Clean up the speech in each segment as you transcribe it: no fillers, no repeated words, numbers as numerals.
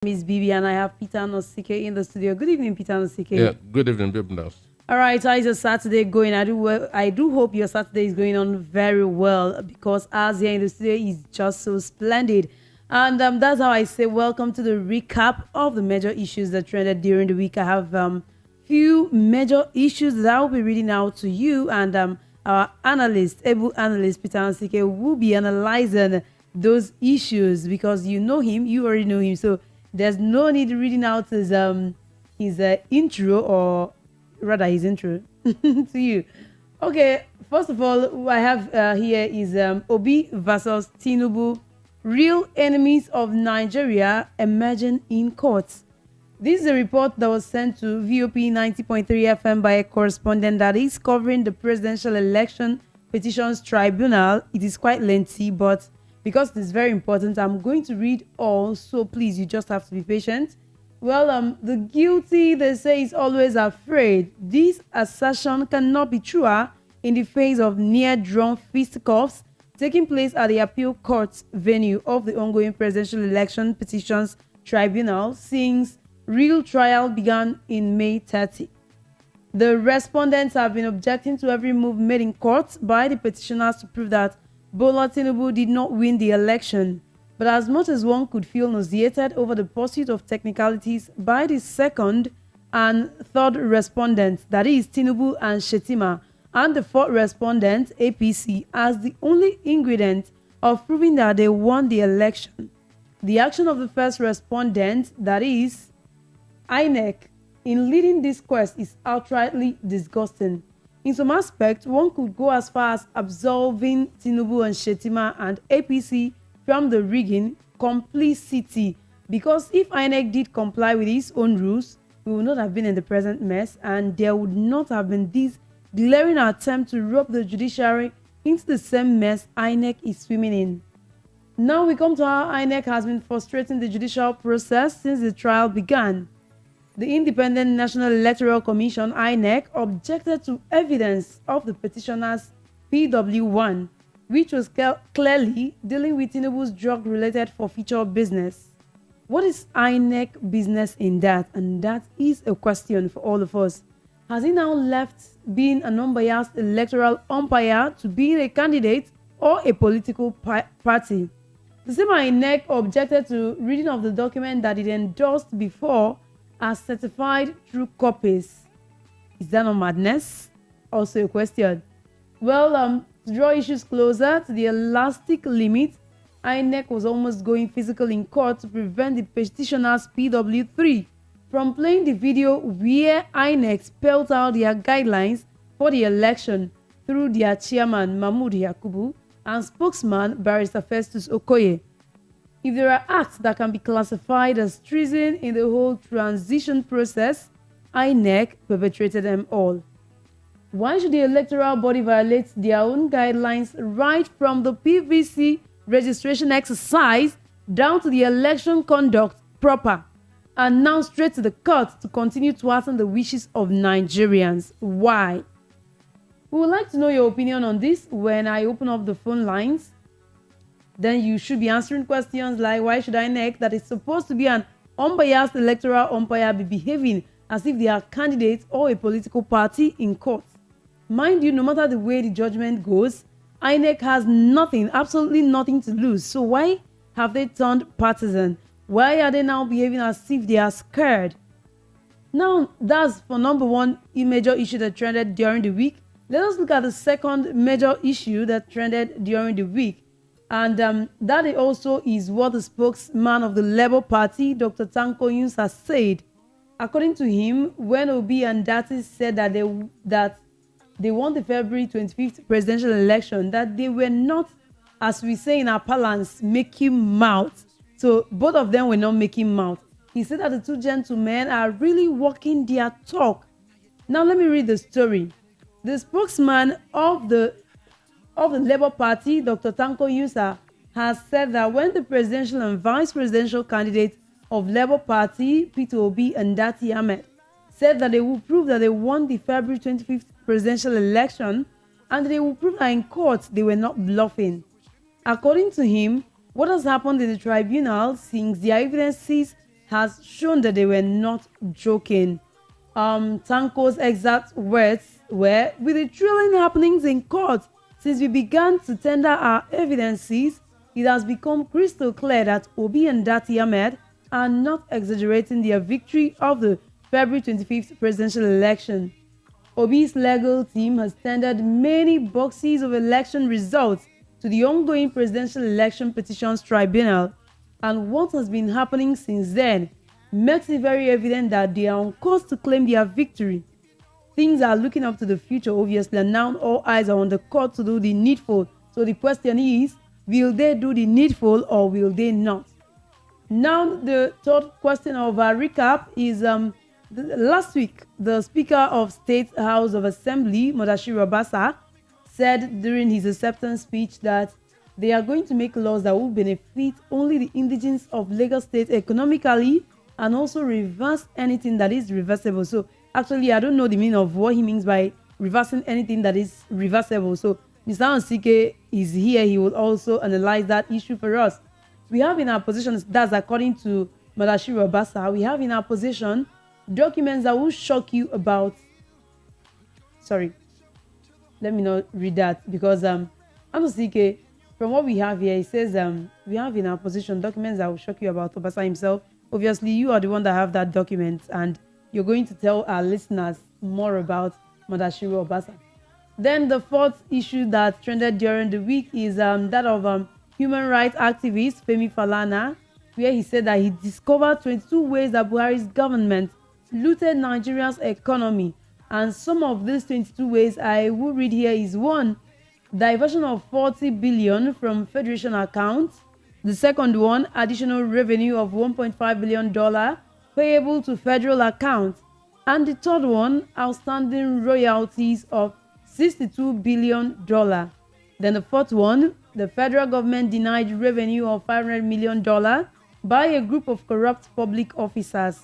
Miss Bibi, and I have Peter Nosike in the studio. Good evening, Peter Nosike. Yeah, good evening, Bibnas. All right, how is your Saturday going? I do hope your Saturday is going on very well, because us here in the studio is just so splendid. And that's how I say welcome to the recap of the major issues that trended during the week. I have few major issues that I will be reading out to you, and our analyst, able analyst Peter Nosike, will be analyzing those issues, because you know him, you already know him, so there's no need reading out his intro, or rather his intro to you. Okay, first of all, who I have here is Obi versus Tinubu, real enemies of Nigeria emerging in court. This is a report that was sent to VOP 90.3 FM by a correspondent that is covering the presidential election petitions tribunal. It is quite lengthy, but because it is very important, I'm going to read all, so please, you just have to be patient. Well, the guilty, they say, is always afraid. This assertion cannot be truer in the face of near-drawn fisticuffs taking place at the appeal court venue of the ongoing presidential election petitions tribunal since real trial began in May 30. The respondents have been objecting to every move made in court by the petitioners to prove that Bola Tinubu did not win the election. But as much as one could feel nauseated over the pursuit of technicalities by the second and third respondents, that is Tinubu and Shetima, and the fourth respondent, APC, as the only ingredient of proving that they won the election, the action of the first respondent, that is INEC, in leading this quest is outrightly disgusting. In some aspects, one could go as far as absolving Tinubu and Shetima and APC from the rigging complicity, because if INEC did comply with its own rules, we would not have been in the present mess, and there would not have been this glaring attempt to rope the judiciary into the same mess INEC is swimming in. Now we come to how INEC has been frustrating the judicial process since the trial began. The Independent National Electoral Commission, INEC, objected to evidence of the petitioner's PW1, which was clearly dealing with Tinubu's drug-related forfeiture business. What is INEC business in that? And that is a question for all of us. Has he now left being an unbiased electoral umpire to being a candidate or a political party? The same INEC objected to reading of the document that it endorsed before as certified through copies. Is that not madness? Also a question. Well, to draw issues closer to the elastic limit, INEC was almost going physical in court to prevent the petitioner's PW3 from playing the video where INEC spelled out their guidelines for the election through their chairman Mahmood Yakubu and spokesman Barrister Festus Okoye. If there are acts that can be classified as treason in the whole transition process, INEC perpetrated them all. Why should the electoral body violate their own guidelines right from the PVC registration exercise down to the election conduct proper, and now straight to the court to continue thwarting the wishes of Nigerians? Why? We would like to know your opinion on this when I open up the phone lines. Then you should be answering questions like, why should INEC, that is supposed to be an unbiased electoral umpire, be behaving as if they are candidates or a political party in court? Mind you, no matter the way the judgment goes, INEC has nothing, absolutely nothing to lose. So why have they turned partisan? Why are they now behaving as if they are scared? Now, that's for number one major issue that trended during the week. Let us look at the second major issue that trended during the week. And that also is what the spokesman of the Labour Party, Dr. Tanko Yunus, has said. According to him, when Obi and Dati said that they won the February 25th presidential election, that they were not, as we say in our parlance, making mouth. So both of them were not making mouth. He said that the two gentlemen are really walking their talk. Now let me read the story. The spokesman of the Labour Party, Dr. Tanko Yusa, has said that when the presidential and vice presidential candidates of Labour Party, Peter Obi and Dati Ahmed, said that they will prove that they won the February 25th presidential election, and they will prove that in court they were not bluffing. According to him, what has happened in the tribunal since their evidences has shown that they were not joking. Tanko's exact words were, with the thrilling happenings in court since we began to tender our evidences, it has become crystal clear that Obi and Dati Ahmed are not exaggerating their victory of the February 25th presidential election. Obi's legal team has tendered many boxes of election results to the ongoing presidential election petitions tribunal, and what has been happening since then makes it very evident that they are on course to claim their victory. Things are looking up to the future, obviously, and now all eyes are on the court to do the needful. So the question is, will they do the needful or will they not? Now, the third question of our recap is last week, the Speaker of State House of Assembly, Mudashiru Obasa, said during his acceptance speech that they are going to make laws that will benefit only the indigenes of Lagos State economically and also reverse anything that is reversible. So actually, I don't know the meaning of what he means by reversing anything that is reversible. So Mr. Ansike is here. He will also analyze that issue for us. We have in our position, that's according to Mudashiru Obasa, we have in our position documents that will shock you about. Sorry, let me not read that because Ansike, from what we have here, it says we have in our position documents that will shock you about Obasa himself. Obviously, you are the one that have that document, and you're going to tell our listeners more about Mudashiru Obasa. Then the fourth issue that trended during the week is that of human rights activist Femi Falana, where he said that he discovered 22 ways that Buhari's government looted Nigeria's economy. And some of these 22 ways I will read here is: 1, diversion of 40 billion from Federation accounts. The second one, additional revenue of $1.5 billion payable to federal accounts. And the third one, outstanding royalties of $62 billion. Then the fourth one, the federal government denied revenue of $500 million by a group of corrupt public officers.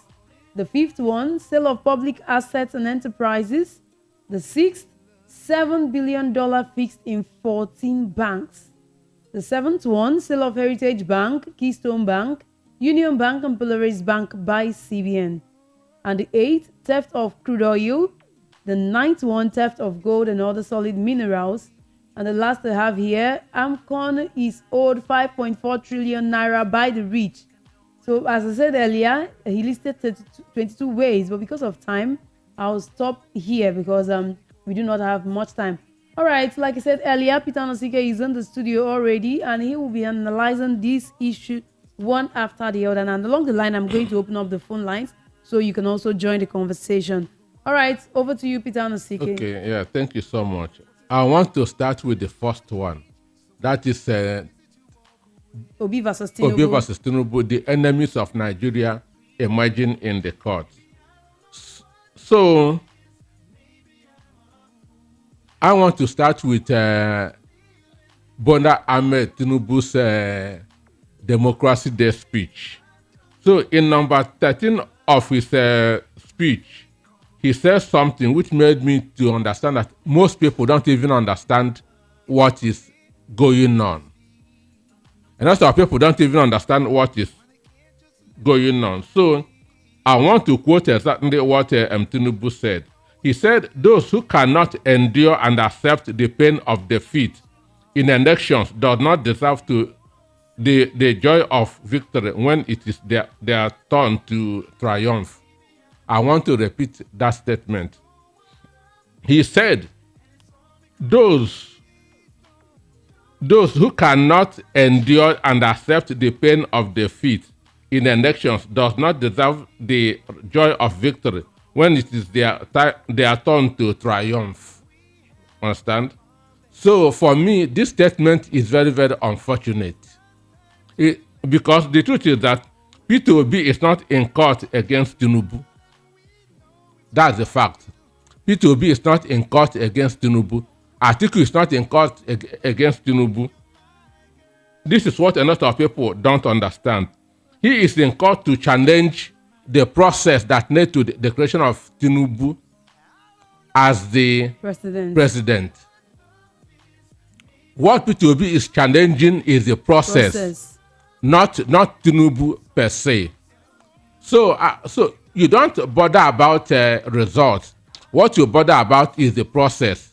The fifth one, sale of public assets and enterprises. The sixth, $7 billion fixed in 14 banks. The seventh one, sale of Heritage Bank, Keystone Bank, Union Bank, and Polaris Bank by CBN. And the eighth, theft of crude oil. The ninth one, theft of gold and other solid minerals. And the last I have here, AMCON is owed 5.4 trillion naira by the rich. So as I said earlier, he listed 22 ways, but because of time, I'll stop here because we do not have much time. All right, like I said earlier, Peter Nosike is in the studio already, and he will be analyzing this issue one after the other. And along the line, I'm going to open up the phone lines so you can also join the conversation. All right, over to you, Peter Nosike. Okay, yeah, thank you so much. I want to start with the first one. That is Obi versus Tinubu. Obi versus Tinubu, the enemies of Nigeria emerging in the court. So, I want to start with Bola Ahmed Tinubu's Democracy Day speech. So, in number 13 of his speech, he says something which made me to understand that most people don't even understand what is going on. And most of people don't even understand what is going on. So I want to quote exactly what Tinubu said. He said, those who cannot endure and accept the pain of defeat in elections does not deserve to the joy of victory when it is their turn to triumph. I want to repeat that statement. He said, those who cannot endure and accept the pain of defeat in elections does not deserve the joy of victory when it is their turn to triumph. Understand? So for me, this statement is very, very unfortunate. Because the truth is that P2B is not in court against Tinubu. That's the fact. P2B is not in court against Tinubu. Atiku is not in court against Tinubu. This is what a lot of people don't understand. He is in court to challenge the process that led to the creation of Tinubu as the president. What P2B is challenging is the process. Not Tinubu per se. So you don't bother about results. What you bother about is the process.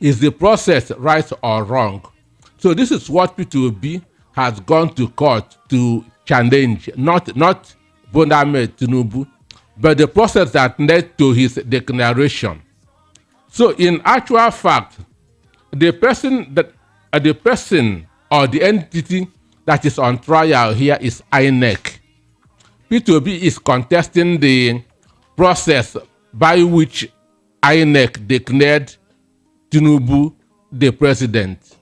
Is the process right or wrong? So this is what P2B has gone to court to challenge, not Bola Tinubu, but the process that led to his declaration. So in actual fact, the person or the entity that is on trial here is INEC. P2B is contesting the process by which INEC declared Tinubu the president.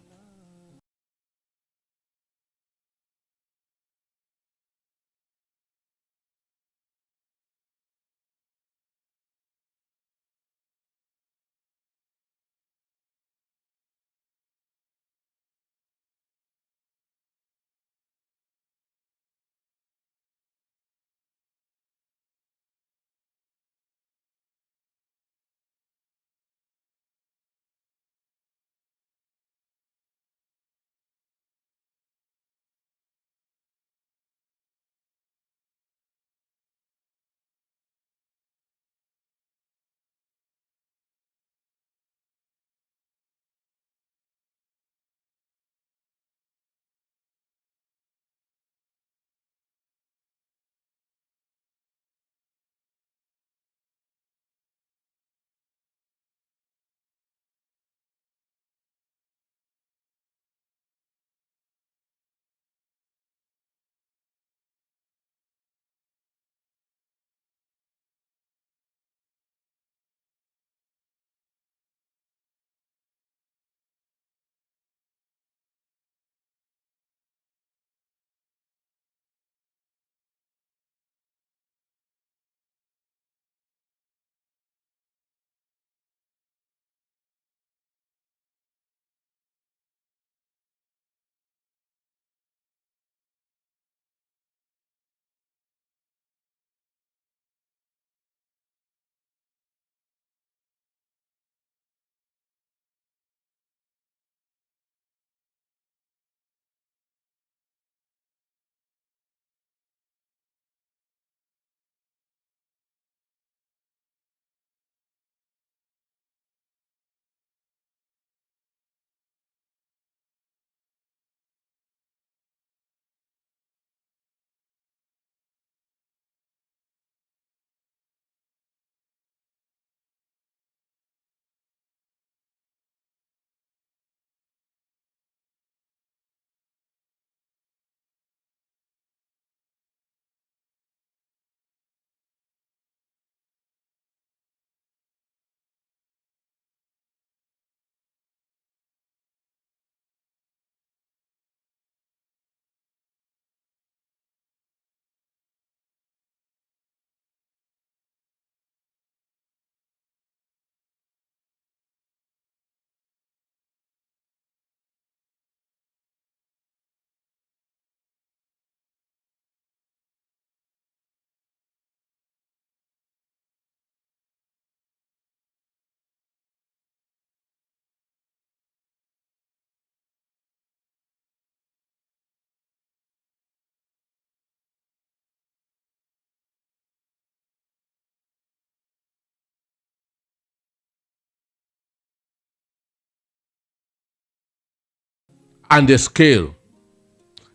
And the scale.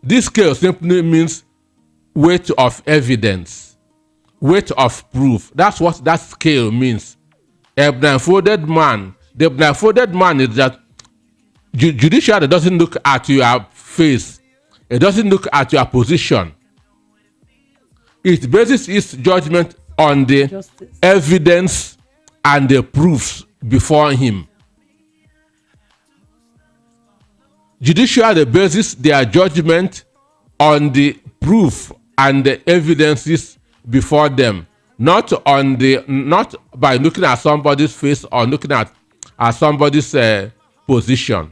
This scale simply means weight of evidence, weight of proof. That's what that scale means. A blindfolded man. The blindfolded man is that judiciary doesn't look at your face. It doesn't look at your position. It bases its judgment on the Justice. evidence and the proofs before him. Judiciary bases their judgment on the proof and the evidences before them, not by looking at somebody's face or looking at somebody's position.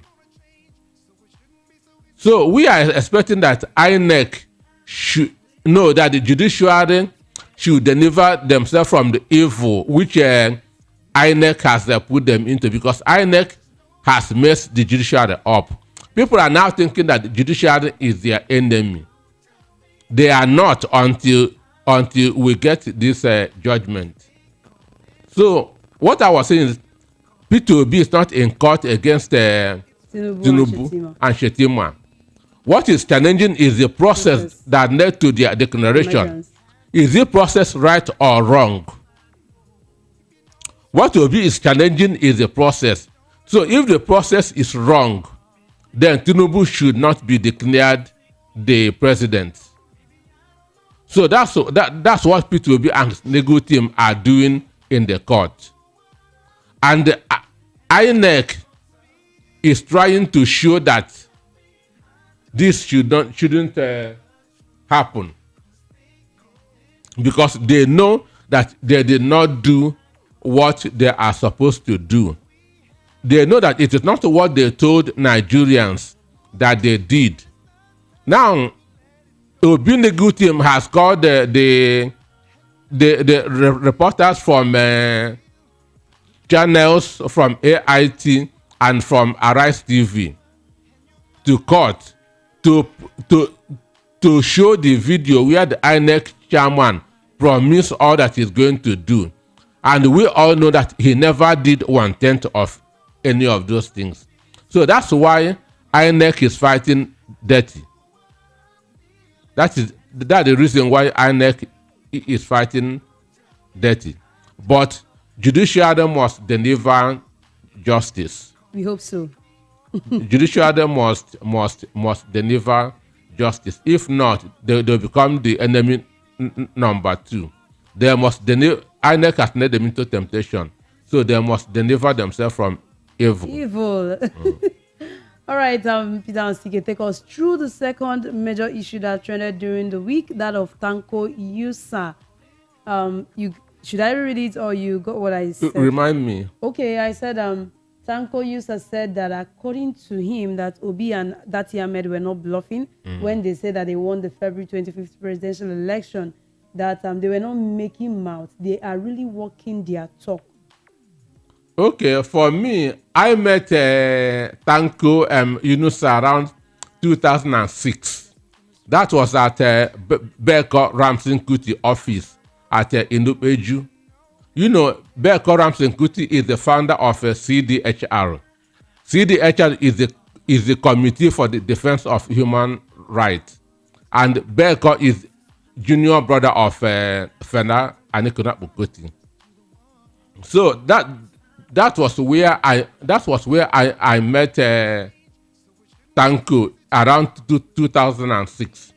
So we are expecting that INEC should know that the judiciary should deliver themselves from the evil which INEC has put them into, because INEC has messed the judiciary up. People are now thinking that the judiciary is their enemy. They are not until until we get this judgment. So what I was saying is P2B is not in court against Tinubu and Shetima. What is challenging is the process that led to their declaration. Is the process right or wrong? What will be is challenging is the process. So if the process is wrong, then Tinubu should not be declared the president. So that's what P2B and legal team are doing in the court. And INEC is trying to show that this shouldn't happen, because they know that they did not do what they are supposed to do. They know that it is not what they told Nigerians that they did. Now, Obi legal team has called the reporters from channels from AIT and from Arise TV to court to show the video where the INEC chairman promised all that he's going to do. And we all know that he never did 1/10 of any of those things. So that's why INEC is fighting dirty. That's the reason why INEC is fighting dirty. But judiciary must deliver justice. We hope so. Judiciary must deliver justice. If not, they'll become the enemy number 2. They must deliver. INEC has led them into temptation, so they must deliver themselves from evil. All right, Peter and CK, take us through the second major issue that trended during the week, that of Tanko Yusa. Should I read it or you got what I said? Remind me. Okay, I said Tanko Yusa said that according to him that Obi and Dati Ahmed were not bluffing when they said that they won the February 25th presidential election, that they were not making mouth. They are really walking their talk. Okay, for me, I met Tanko Yunusa around 2006. That was at Beko Ramson Kuti office at Inupeju. You know, Beko Ramson Kuti is the founder of CDHR. CDHR is the Committee for the Defense of Human Rights. And Beko is junior brother of Fena Anikuna Bukuti. So that was where I met Tanko around 2006.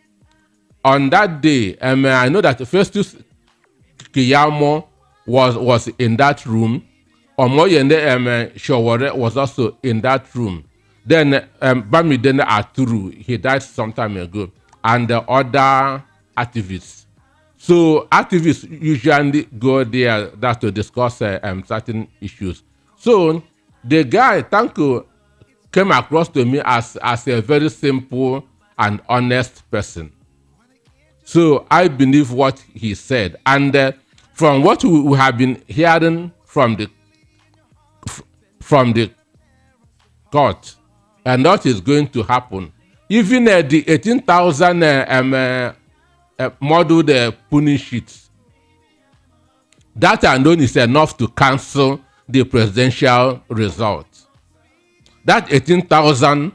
On that day, I know that Festus Kiyamo was in that room. Omoyende Shawore was also in that room. Then Bamidene Aturu, he died some time ago, and the other activists. So activists usually go there to discuss certain issues. So the guy, Tanko, came across to me as a very simple and honest person. So I believe what he said. And from what we have been hearing from the court and what is going to happen, even the 18,000 model punish sheets, that alone is enough to cancel the presidential result. That 18,000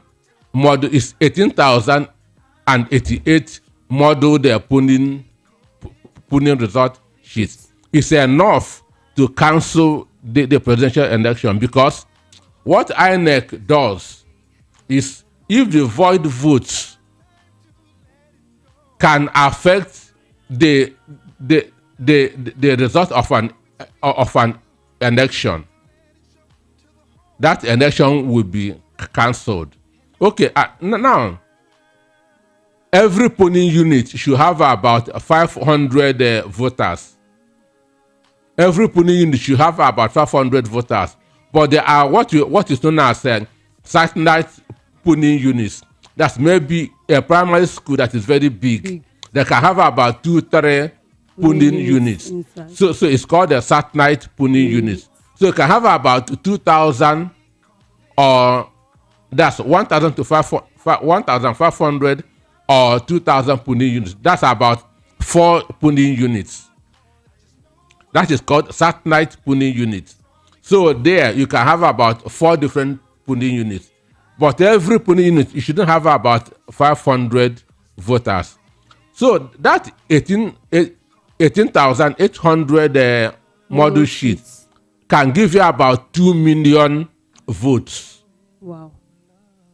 model is 18,088 model punning result sheets. It's enough to cancel the presidential election, because what INEC does is, if the void votes can affect the result of an election, that election will be cancelled. Okay, now every polling unit should have about 500 voters. Every polling unit should have about 500 voters. But there are what is known as satellite polling units. That's maybe a primary school that is very big. They can have about 2-3 polling units. So it's called a satellite polling units. So you can have about 2,000, or that's 1,000 to 1,500 or 2,000 polling units. That's about 4 polling units. That is called satellite polling units. So there you can have about 4 different polling units. But every polling unit, you shouldn't have about 500 voters. So that 18,800 model sheets can give you about 2 million votes. Wow.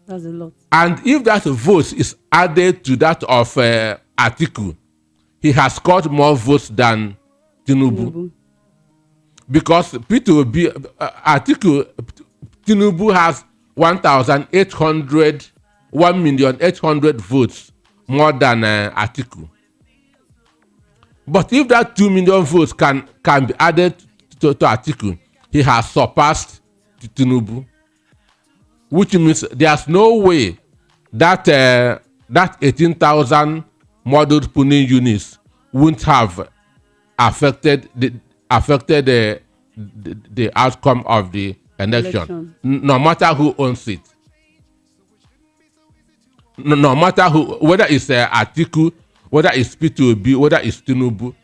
That's a lot. And if that vote is added to that of Atiku, he has scored more votes than Tinubu. Because P2B, Atiku, Tinubu has 1,800 votes more than Atiku. But if that 2 million votes can be added to Atiku, he has surpassed Tinubu. Which means there's no way that that 18,000 modeled polling units wouldn't have affected the outcome of the election. No matter who owns it. No matter who, whether it's Atiku, whether it's P2B, whether it's Tinubu.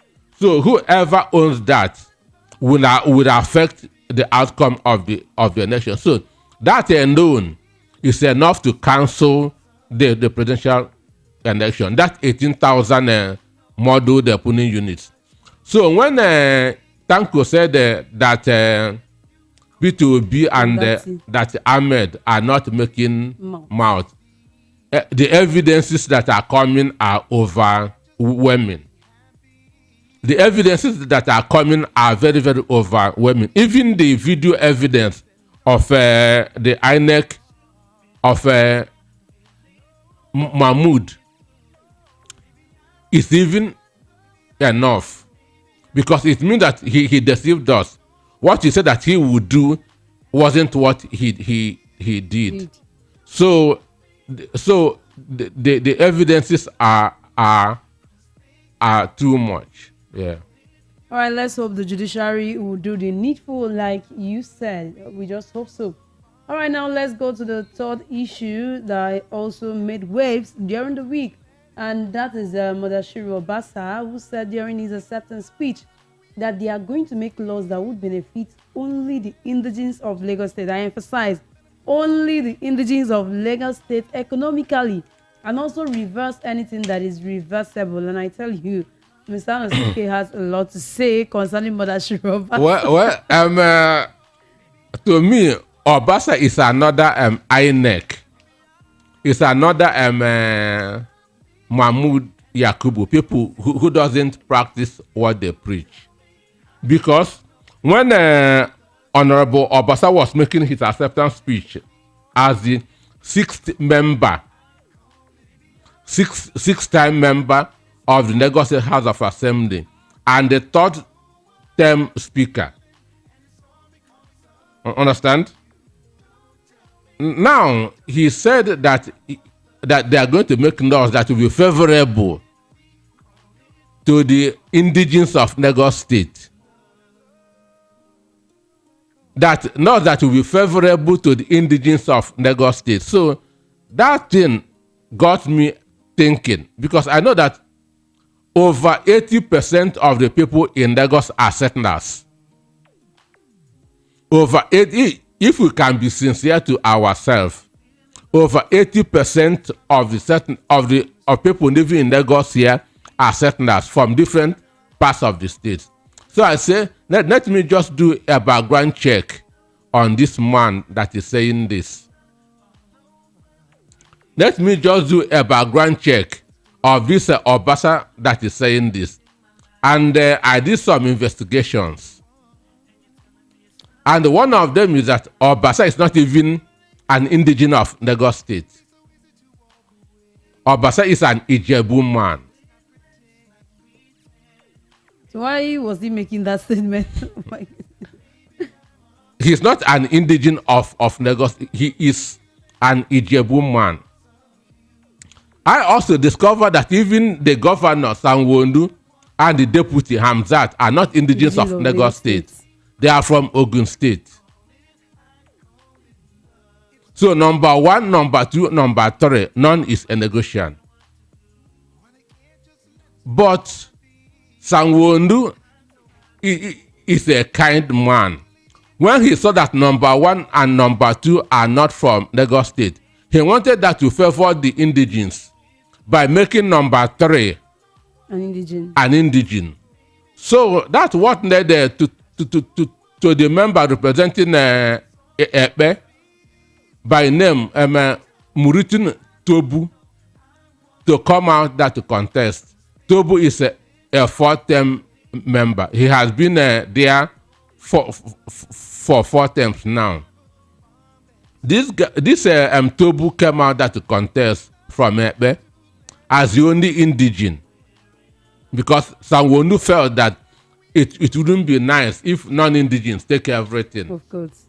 So whoever owns that will affect the outcome of the election. So that alone is enough to cancel the presidential election. That 18,000 model polling units. So when Tanko said that P2B and that Ahmed are not making mouth, the evidences that are coming are overwhelming. The evidences that are coming are very, very overwhelming. Even the video evidence of the INEC of Mahmoud is even enough, because it means that he deceived us. What he said that he would do wasn't what he did. So the evidences are too much. Yeah. All right, let's hope the judiciary will do the needful, like you said. We just hope so. All right, now let's go to the third issue that also made waves during the week. And that is Mudashiru Obasa, who said during his acceptance speech that they are going to make laws that would benefit only the indigenes of Lagos State. I emphasize, only the indigenes of Lagos State economically, and also reverse anything that is reversible. And I tell you, Mr. Anosike has a lot to say concerning Mudashiru Obasa. Well, to me, Obasa is another INEC. It's another Mahmoud Yakubu, people who doesn't practice what they preach. Because when Honorable Obasa was making his acceptance speech as the sixth-time member of the Lagos State House of Assembly and the third-term speaker, understand? Now, he said that they are going to make laws that will be favorable to the indigenes of Lagos State. That will be favorable to the indigenes of Lagos State. So that thing got me thinking, because I know that over 80% of the people in Lagos are settlers. Over 80, if we can be sincere to ourselves, over 80% of people living in Lagos here are settlers from different parts of the state. So I say, let me just do a background check on this man that is saying this. Let me just do a background check of this Obasa that is saying this. And I did some investigations. And one of them is that Obasa is not even an indigene of Lagos State. Obasa is an Ijebu man. So why was he making that statement? He's not an indigene of Lagos. He is an Ijebu man. I also discovered that even the governor, Sanwo-Olu, and the deputy, Hamzat, are not indigenes of Lagos State. They are from Ogun State. So number 1, number 2, number 3, none is a negotiation. But Sanwo-Olu is a kind man. When he saw that number 1 and number 2 are not from Lagos State, he wanted that to favor the indigenes by making number 3 an indigene. So that's what led to the member representing Epe by name Muritin Tobu to come out that to contest. Tobu is a 4-term member. He has been there for 4 terms now. This Tobu came out that to contest from Epe as the only indigene, because Sanwo-Olu felt that it wouldn't be nice if non-indigenes take everything. Of course.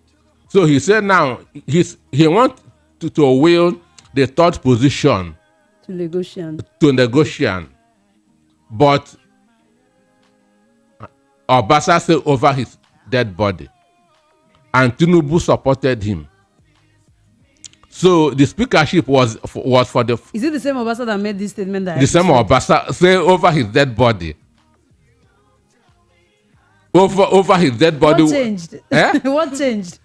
So he said now he wants to wield the 3rd position To negotiate. But Obasa said over his dead body, and Tinubu supported him. So the speakership was for the. Is it the same Obasa that made this statement? The same Obasa say over his dead body. Over his dead body. What changed? Eh? What changed?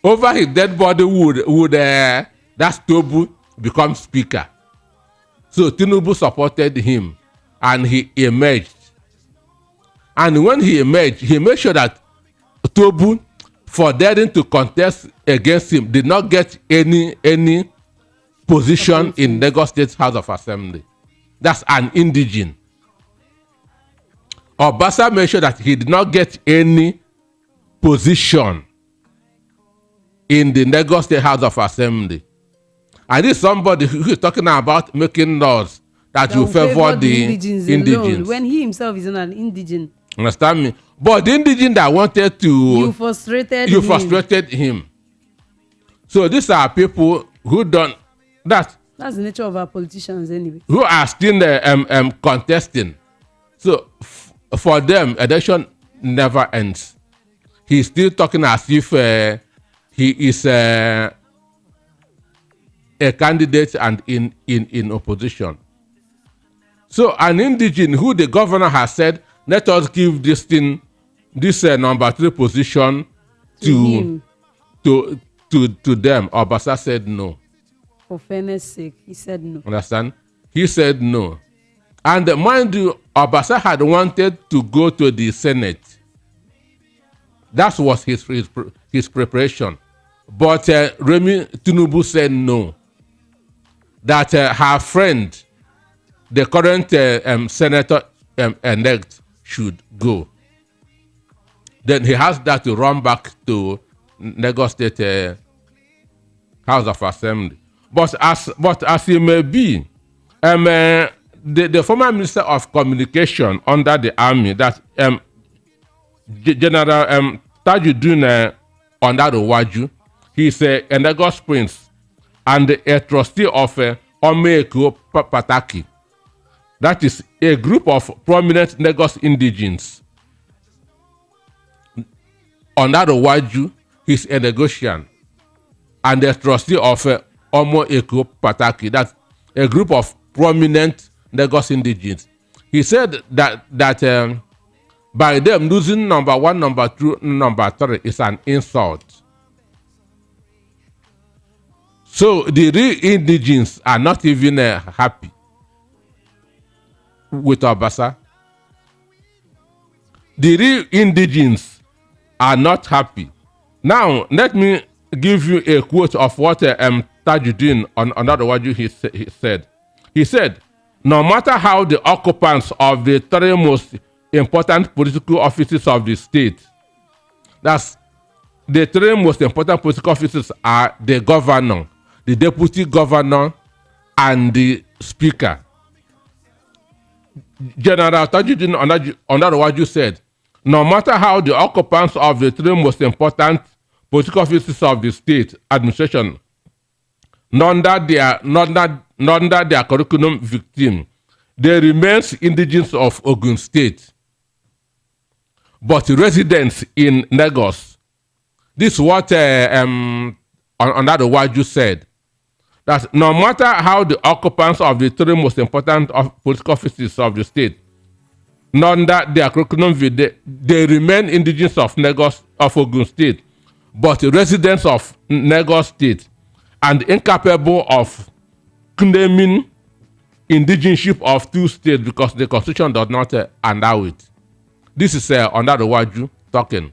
Over his dead body would that Tobu become speaker. So Tinubu supported him, and he emerged. And when he emerged, he made sure that Tobu, for daring to contest against him, did not get any position in Lagos State House of Assembly. That's an indigene. Obasa made sure that he did not get any position in the Lagos State House of Assembly. And this is somebody who is talking about making laws that will favor the indigenes. When he himself is not an indigene. Understand me? But the indigene that wanted to... You frustrated him. So these are people who don't... That's the nature of our politicians anyway. Who are still contesting. So for them, election never ends. He's still talking as if he is a candidate and in opposition. So an indigene who the governor has said, let us give this thing, this number 3 position to them. Obasa said no. For fairness sake, he said no. Understand? He said no. And mind you, Obasa had wanted to go to the Senate. That was his preparation. But Remi Tinubu said no. That her friend, the current senator elect, should go. Then he has that to run back to Lagos State House of Assembly. But as it may be, the former Minister of Communication under the army, that General Tajuddin Ondarowaju, he's a Lagos Prince and a trustee of Omeeko Pataki. That is a group of prominent Lagos indigenes. Ondarowaju is a Lagosian and a trustee of Omeeko Pataki. That's a group of prominent Lagos indigenes. He said that by them losing number 1, number 2, number 3 is an insult. So the real indigenes are not even happy with Obasa. The real indigenes are not happy. Now, let me give you a quote of what Tajuddin Ondarowaju he said. He said, no matter how the occupants of the 3 most important political offices of the state, that's the 3 most important political offices are the governor, the deputy governor, and the speaker. General Tajuddin Ondarowaju said, no matter how the occupants of the 3 most important political offices of the state administration none that their curriculum victim, they remain indigenes of Ogun State, but residents in Lagos. This is what Ondarowaju said, that no matter how the occupants of the 3 most important political offices of the state under their curriculum vitae, they remain indigenous of Lagos of Ogun State, but residents of Lagos State and incapable of claiming indigenship of two states because the constitution does not allow it. This is under the Waju talking.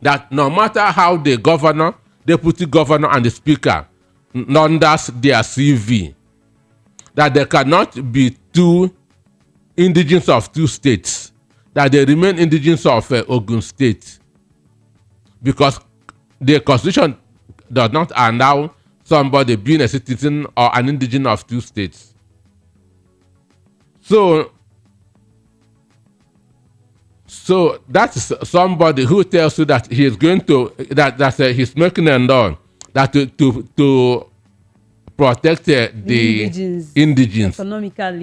That no matter how the governor, deputy governor, and the speaker launders their CV, that there cannot be two indigenous of two states, that they remain indigenous of Ogun State, because the constitution does not allow somebody being a citizen or an indigenous of two states. So that's somebody who tells you that he is going to he's making a law that to protect the indigens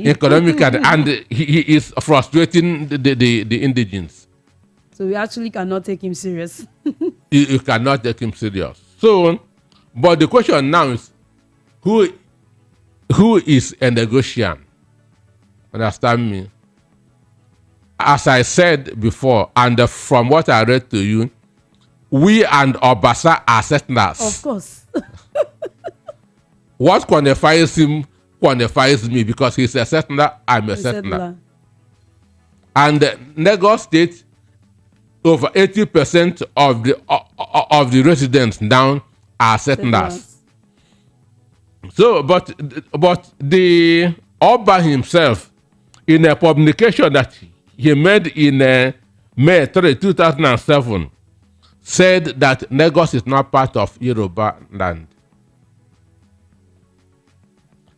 economically, and he is frustrating the indigens. So we actually cannot take him serious. You cannot take him serious. So, but the question now is, who is a negotiant? Understand me? As I said before, and from what I read to you, we and Obasa are settlers. Of course. What qualifies him qualifies me, because he's a settler, I'm a settler. And Lagos State, over 80% of the residents now are settlers. So, but the Oba himself, in a publication that he made in May 3, 2007, said that Lagos is not part of Yoruba land.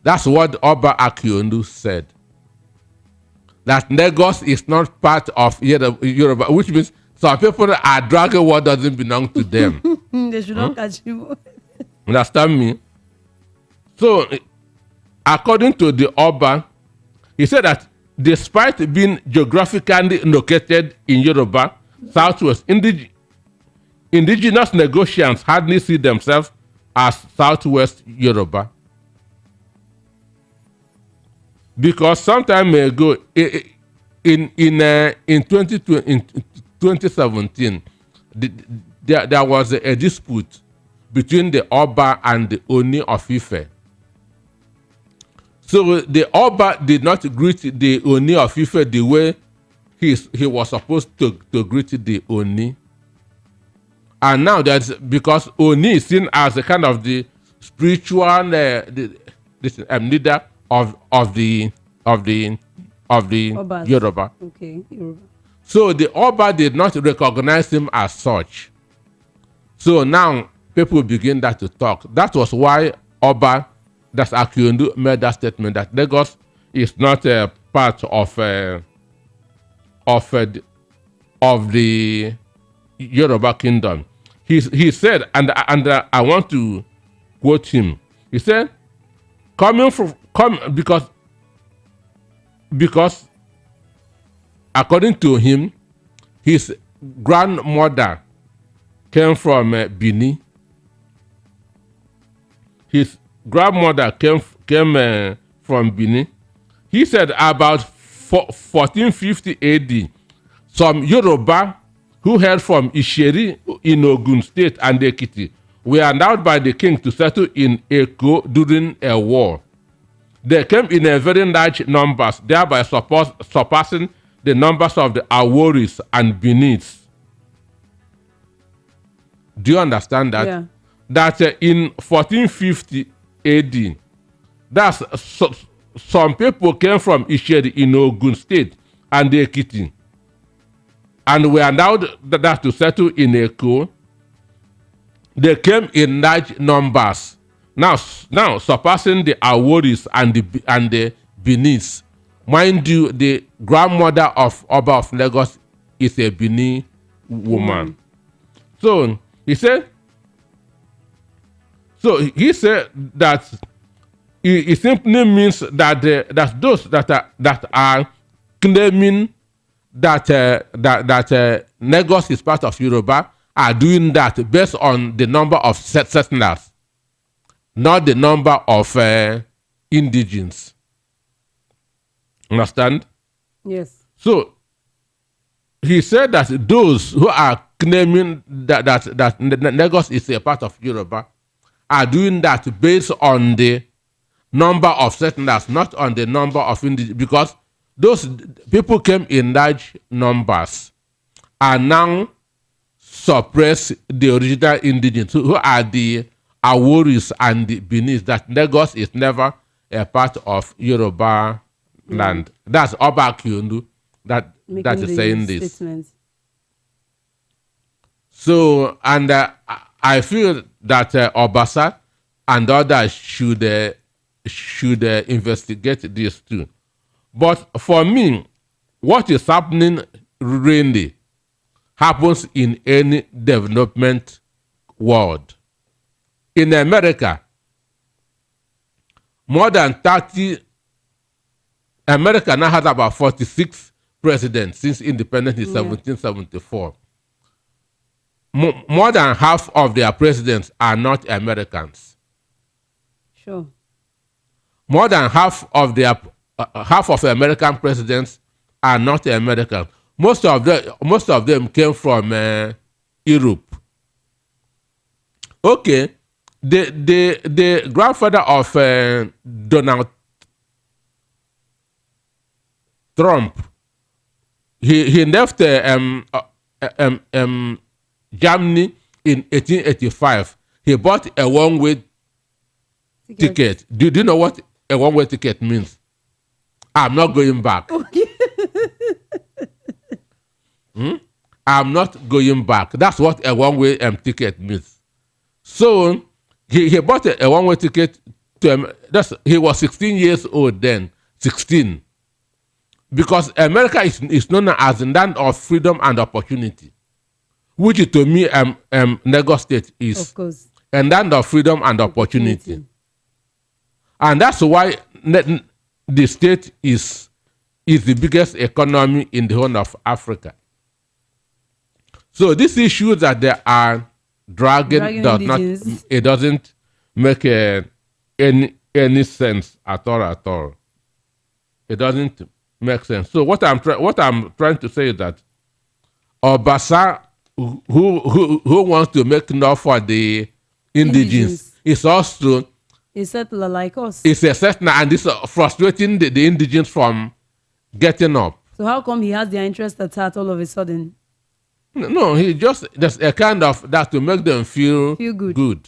That's what Oba Akiondu said. That Lagos is not part of Yoruba, which means some people are dragging what doesn't belong to them. They should not catch you. Understand me? So, according to the Oba, he said that despite being geographically located in Yoruba, Southwest, indigenous negotiants hardly see themselves as Southwest Yoruba. Because some time ago, in 2017, there was a dispute between the Oba and the Oni of Ife. So the Oba did not greet the Oni of Ife the way he was supposed to greet the Oni. And now that's because Oni is seen as a kind of the spiritual leader of the Obas. Yoruba. Okay, Yoruba. So the Oba did not recognize him as such. So now people begin to talk. That was why Oba, that's Akiondu, made that statement that Lagos is not a part of the Yoruba kingdom. He said, and I want to quote him. He said, because according to him, his grandmother came from Benin. His grandmother came from Benin. He said about 1450 AD, some Yoruba who hailed from Isheri in Ogun State and Ekiti were allowed by the king to settle in Eko during a war. They came in a very large numbers, thereby surpassing the numbers of the Aworis and Benites. Do you understand that? Yeah. That in 1450 AD, some people came from Isheri in Ogun State and Ekiti, and were allowed that to settle in Eko. They came in large numbers, now surpassing the Aworis and the Benites. Mind you, the grandmother of Oba of Lagos is a Beni woman. So he said that it simply means that that those that are claiming that Lagos is part of Yoruba are doing that based on the number of settlers, not the number of indigens. Understand? Yes. So he said that those who are claiming that Lagos is a part of Yoruba are doing that based on the number of settlers, not on the number of indigenous, because those people came in large numbers and now suppress the original indigenous, who are the Aworis and the Benis, that Lagos is never a part of Yoruba land. That's Oba Kyundu that is saying this. Statements. So, and I feel that Obasa and others should investigate this too. But for me, what is happening really happens in any development world. In America, more than 30, America now has about 46 presidents since independence in 1774. More than half of their presidents are not Americans. Sure. More than half of American presidents are not Americans. Most of them came from Europe. Okay, the grandfather of Donald Trump, he left Germany in 1885. He bought a one-way ticket. Do you know what a one-way ticket means? I'm not going back. Okay. I'm not going back. That's what a one-way ticket means. So he bought a one-way ticket to he was 16 years old then. 16. Because America is known as the land of freedom and opportunity, which to me Lagos State is. Of course. A land of freedom and opportunity. And that's why the state is the biggest economy in the whole of Africa. So this issue that they are dragging doesn't make any sense at all. It doesn't make sense. So what I'm trying to say is that Obasa, who wants to make enough for the indigenous is also a settler like us. It's a settler, and it's frustrating the indigenous from getting up. So how come he has their interest at heart all of a sudden? No, he just a kind of that to make them feel good.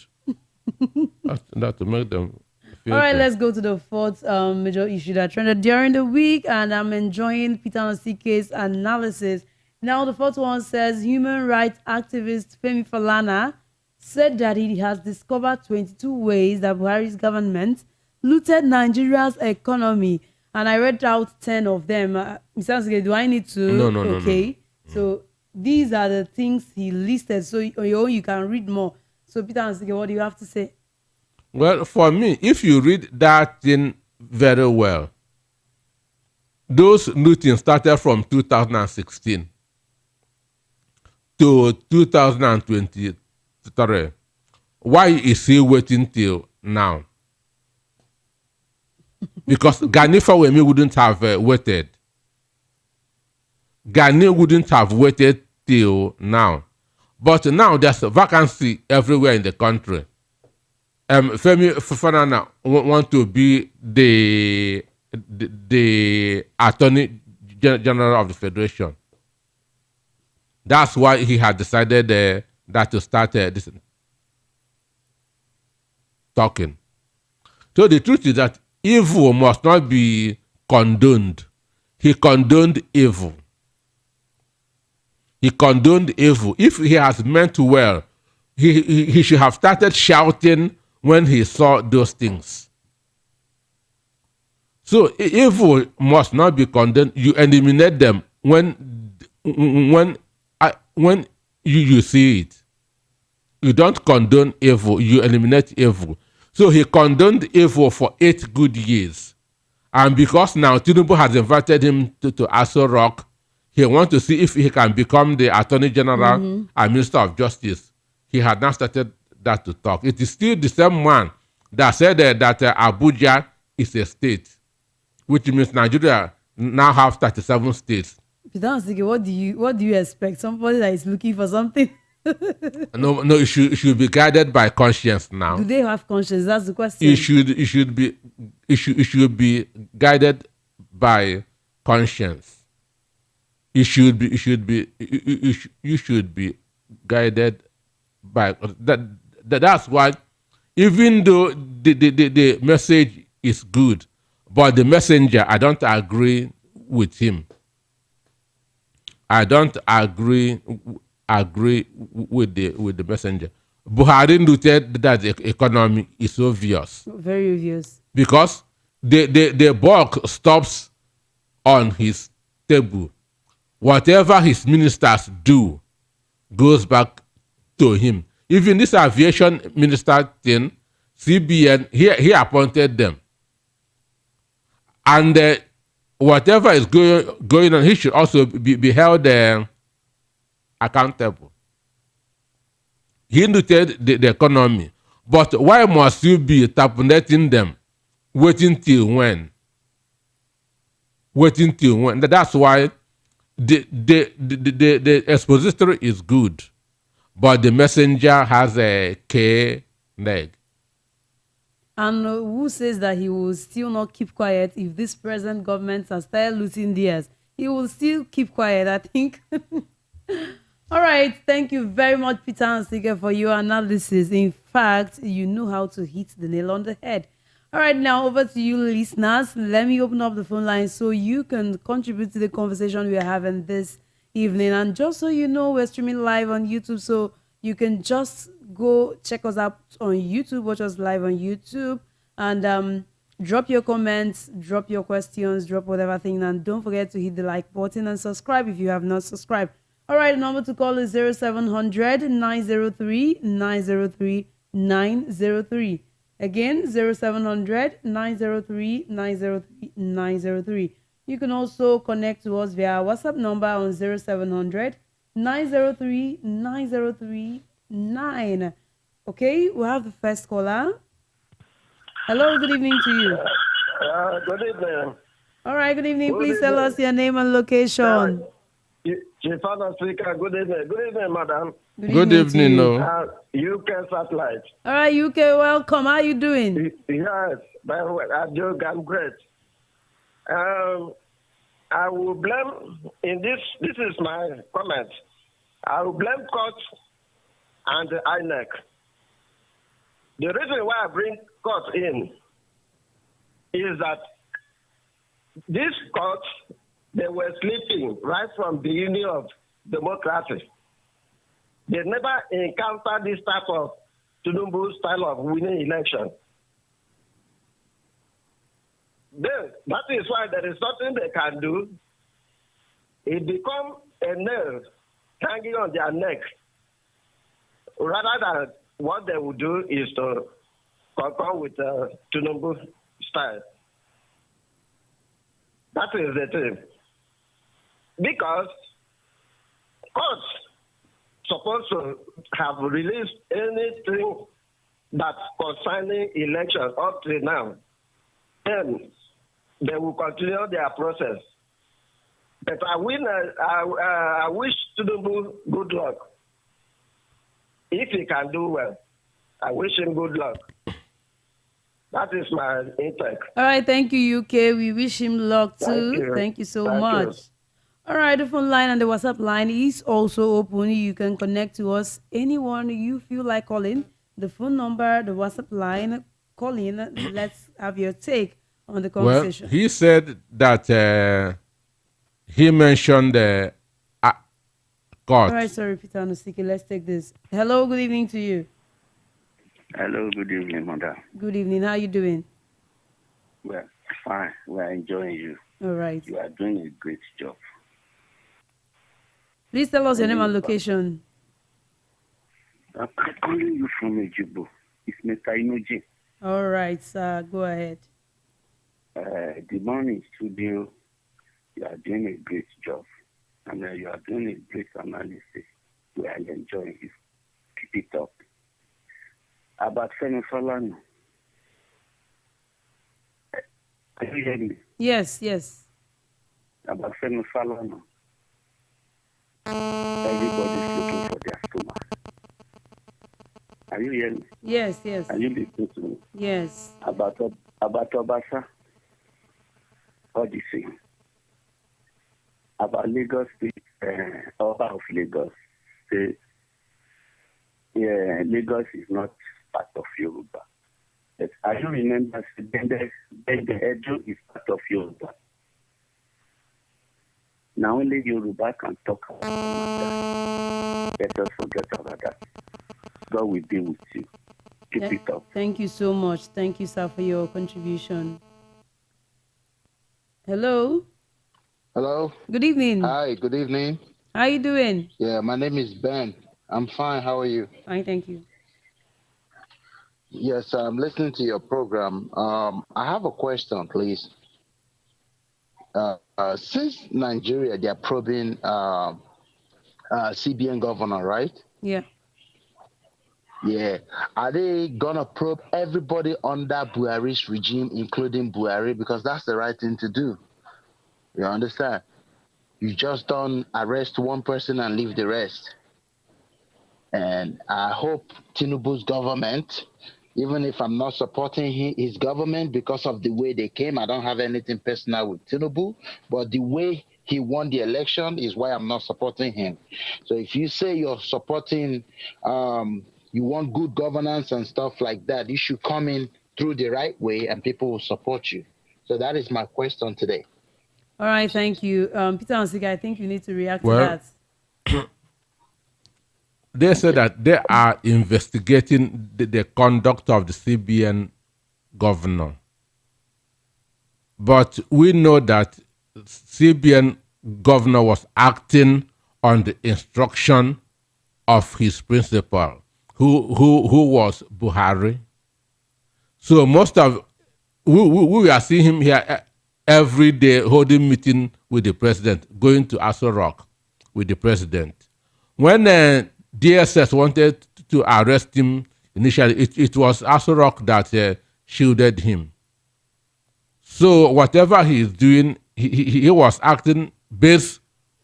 that to make them feel all right, good. let's go to the fourth major issue that trended during the week, and I'm enjoying Peter Nosike's analysis. Now, the fourth one says human rights activist Femi Falana said that he has discovered 22 ways that Buhari's government looted Nigeria's economy, and I read out 10 of them. Mr. Nosike, do I need to? No. Okay, so these are the things he listed. So on your own, you can read more. So Peter Nosike, what do you have to say? Well, for me, if you read that thing very well, those looting started from 2016 to 2023. Why is he waiting till now? Because Gani Fawemi wouldn't have waited. Gani wouldn't have waited till now. But now there's a vacancy everywhere in the country. Femi Falana want to be the Attorney General of the Federation. That's why he had decided that to start this talking. So the truth is that evil must not be condoned. He condoned evil. He condoned evil. If he has meant well, he should have started shouting when he saw those things. So evil must not be condoned. You eliminate them when you see it. You don't condone evil, you eliminate evil. So he condoned evil for 8 good years. And because now Tinubu has invited him to Aso Rock, he wants to see if he can become the Attorney General and Minister of Justice. He had now started that to talk. It is still the same man that said that Abuja is a state, which means Nigeria now have 37 states. Peter Ansike, what do you expect? Somebody that is looking for something? No, no, you should be guided by conscience Do now. they have conscience? That's the You question. should you should be you should be guided by conscience. You should be guided by that's why, even though the message is good, but the messenger, I don't agree with him. I don't agree with the messenger. Buhari noted that the economy is obvious Very obvious. because the bulk stops on his table. Whatever his ministers do goes back to him. Even this aviation minister thing, CBN, he appointed them. And whatever is going on, he should also be held accountable. He noted the economy. But why must you be tabunating them? Waiting till when? Waiting till when? That's why the expository is good, but the messenger has a K leg. And who says that he will still not keep quiet if this present government has started losing theirs? He will still keep quiet, I think. All right. Thank you very much, Peter Ansike, for your analysis. In fact, you know how to hit the nail on the head. All right, now over to you, listeners. Let me open up the phone line so you can contribute to the conversation we are having this evening. And just so you know, we're streaming live on YouTube, so you can just go check us out on YouTube, watch us live on YouTube, and drop your comments, drop your questions, drop whatever thing, and don't forget to hit the like button and subscribe if you have not subscribed. All right, the number to call is 0700 903 903 903. Again, 0700 903 903 903. You can also connect to us via WhatsApp number on 0700 903 903 9. Okay, we have the first caller. Hello, good evening to you. Good evening. All right, good evening. Good Please tell evening. us your name and location. Chief Father Speaker, good evening. Good evening, madam. Good to evening, you. no. UK satellite. All right, UK, welcome. How you doing? Yes, very well. I'm great. I will blame, this is my comment. I will blame court and the INEC. The reason why I bring court in is that this court, they were sleeping right from the beginning of democracy. They never encountered this type of Tinubu style of winning election. Then, that is why there is nothing they can do. It becomes a nail hanging on their neck. Rather than what they would do is to concur with Tinubu style. That is the thing. Because courts supposed to have released anything that's concerning elections up to now. Then they will continue their process. But I wish Tinubu good luck. If he can do well, I wish him good luck. That is my intake. All right, thank you, UK. We wish him luck too. Thank you so much. All right, the phone line and the WhatsApp line is also open. You can connect to us anyone you feel like calling. The phone number, the WhatsApp line, call in. Let's have your take on the conversation. Well, he said that he mentioned the court. All right, sorry, Peter Anosike. Let's take this. Hello, good evening to you. Hello, good evening, mother. Good evening. How you doing? Well, fine. We're enjoying you. All right. You are doing a great job. Please tell us your name and location. I'm calling you from Ejibo. It's Mr. Inoji. All right, sir. Go ahead. The morning studio, you are doing a great job. And you are doing a great analysis. We are enjoying you. Keep it up. About Femi Falana. Can you hear me? Yes, yes. About Femi Falana. everybody's looking for their stomach. Are you hearing me? Yes, yes. Are you listening to me? Yes. About Obasa, all the same. About Lagos State, Oba of Lagos, say, yeah, Lagos is not part of Yoruba. But I don't remember the Edo is part of Yoruba. Now only Yoruba can talk about the matter. Let us forget about that. God will be with you. Keep it up. Thank you so much. Thank you, sir, for your contribution. Hello. Hello. Good evening. Hi, good evening. How you doing? Yeah, my name is Ben. I'm fine. How are you? Fine, thank you. Yes, I'm listening to your program. I have a question, please. Since Nigeria, they are probing CBN governor, right? Yeah. Yeah. Are they gonna probe everybody under Buhari's regime, including Buhari? Because that's the right thing to do. You understand? You just don't arrest one person and leave the rest. And I hope Tinubu's government, even if I'm not supporting his government because of the way they came, I don't have anything personal with Tinubu, but the way he won the election is why I'm not supporting him. So if you say you're supporting, you want good governance and stuff like that, you should come in through the right way and people will support you. So that is my question today. All right, thank you. Peter Ansika, I think you need to react to Well, that. they say that they are investigating the conduct of the CBN governor. But we know that CBN governor was acting on the instruction of his principal, who was Buhari. So most of we are seeing him here every day holding meeting with the president, going to Aso Rock with the president. When DSS wanted to arrest him initially, it was Aso Rock that shielded him. So whatever he is doing, he was acting based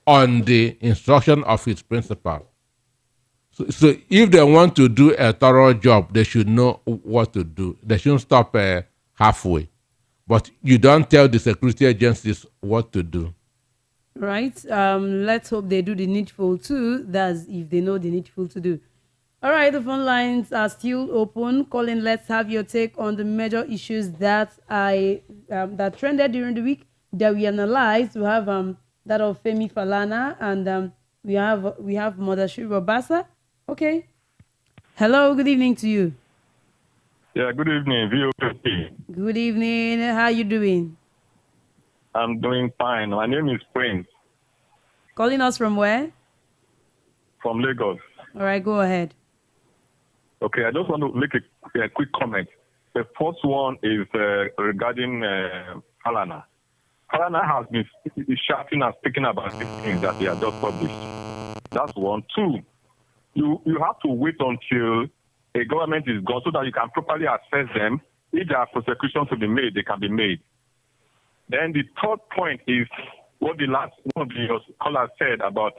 on the instruction of his principal. So if they want to do a thorough job, they should know what to do. They shouldn't stop halfway. But you don't tell the security agencies what to do. Right. Let's hope they do the needful too. That's if they know the needful to do. All right, the phone lines are still open. Colin, let's have your take on the major issues that that trended during the week that we analyzed. We have that of Femi Falana, and we have Mother Shirobasa. Okay. Hello, good evening to you. Yeah, good evening, VOP. Good evening. How you doing? I'm doing fine. My name is Prince. Calling us from where? From Lagos. All right, go ahead. Okay, I just want to make a quick comment. The first one is regarding Falana. Falana has been shouting and speaking about these things that they have just published. That's one. Two, you have to wait until a government is gone so that you can properly assess them. If there are prosecutions to be made, they can be made. Then the third point is what the last one of the callers said about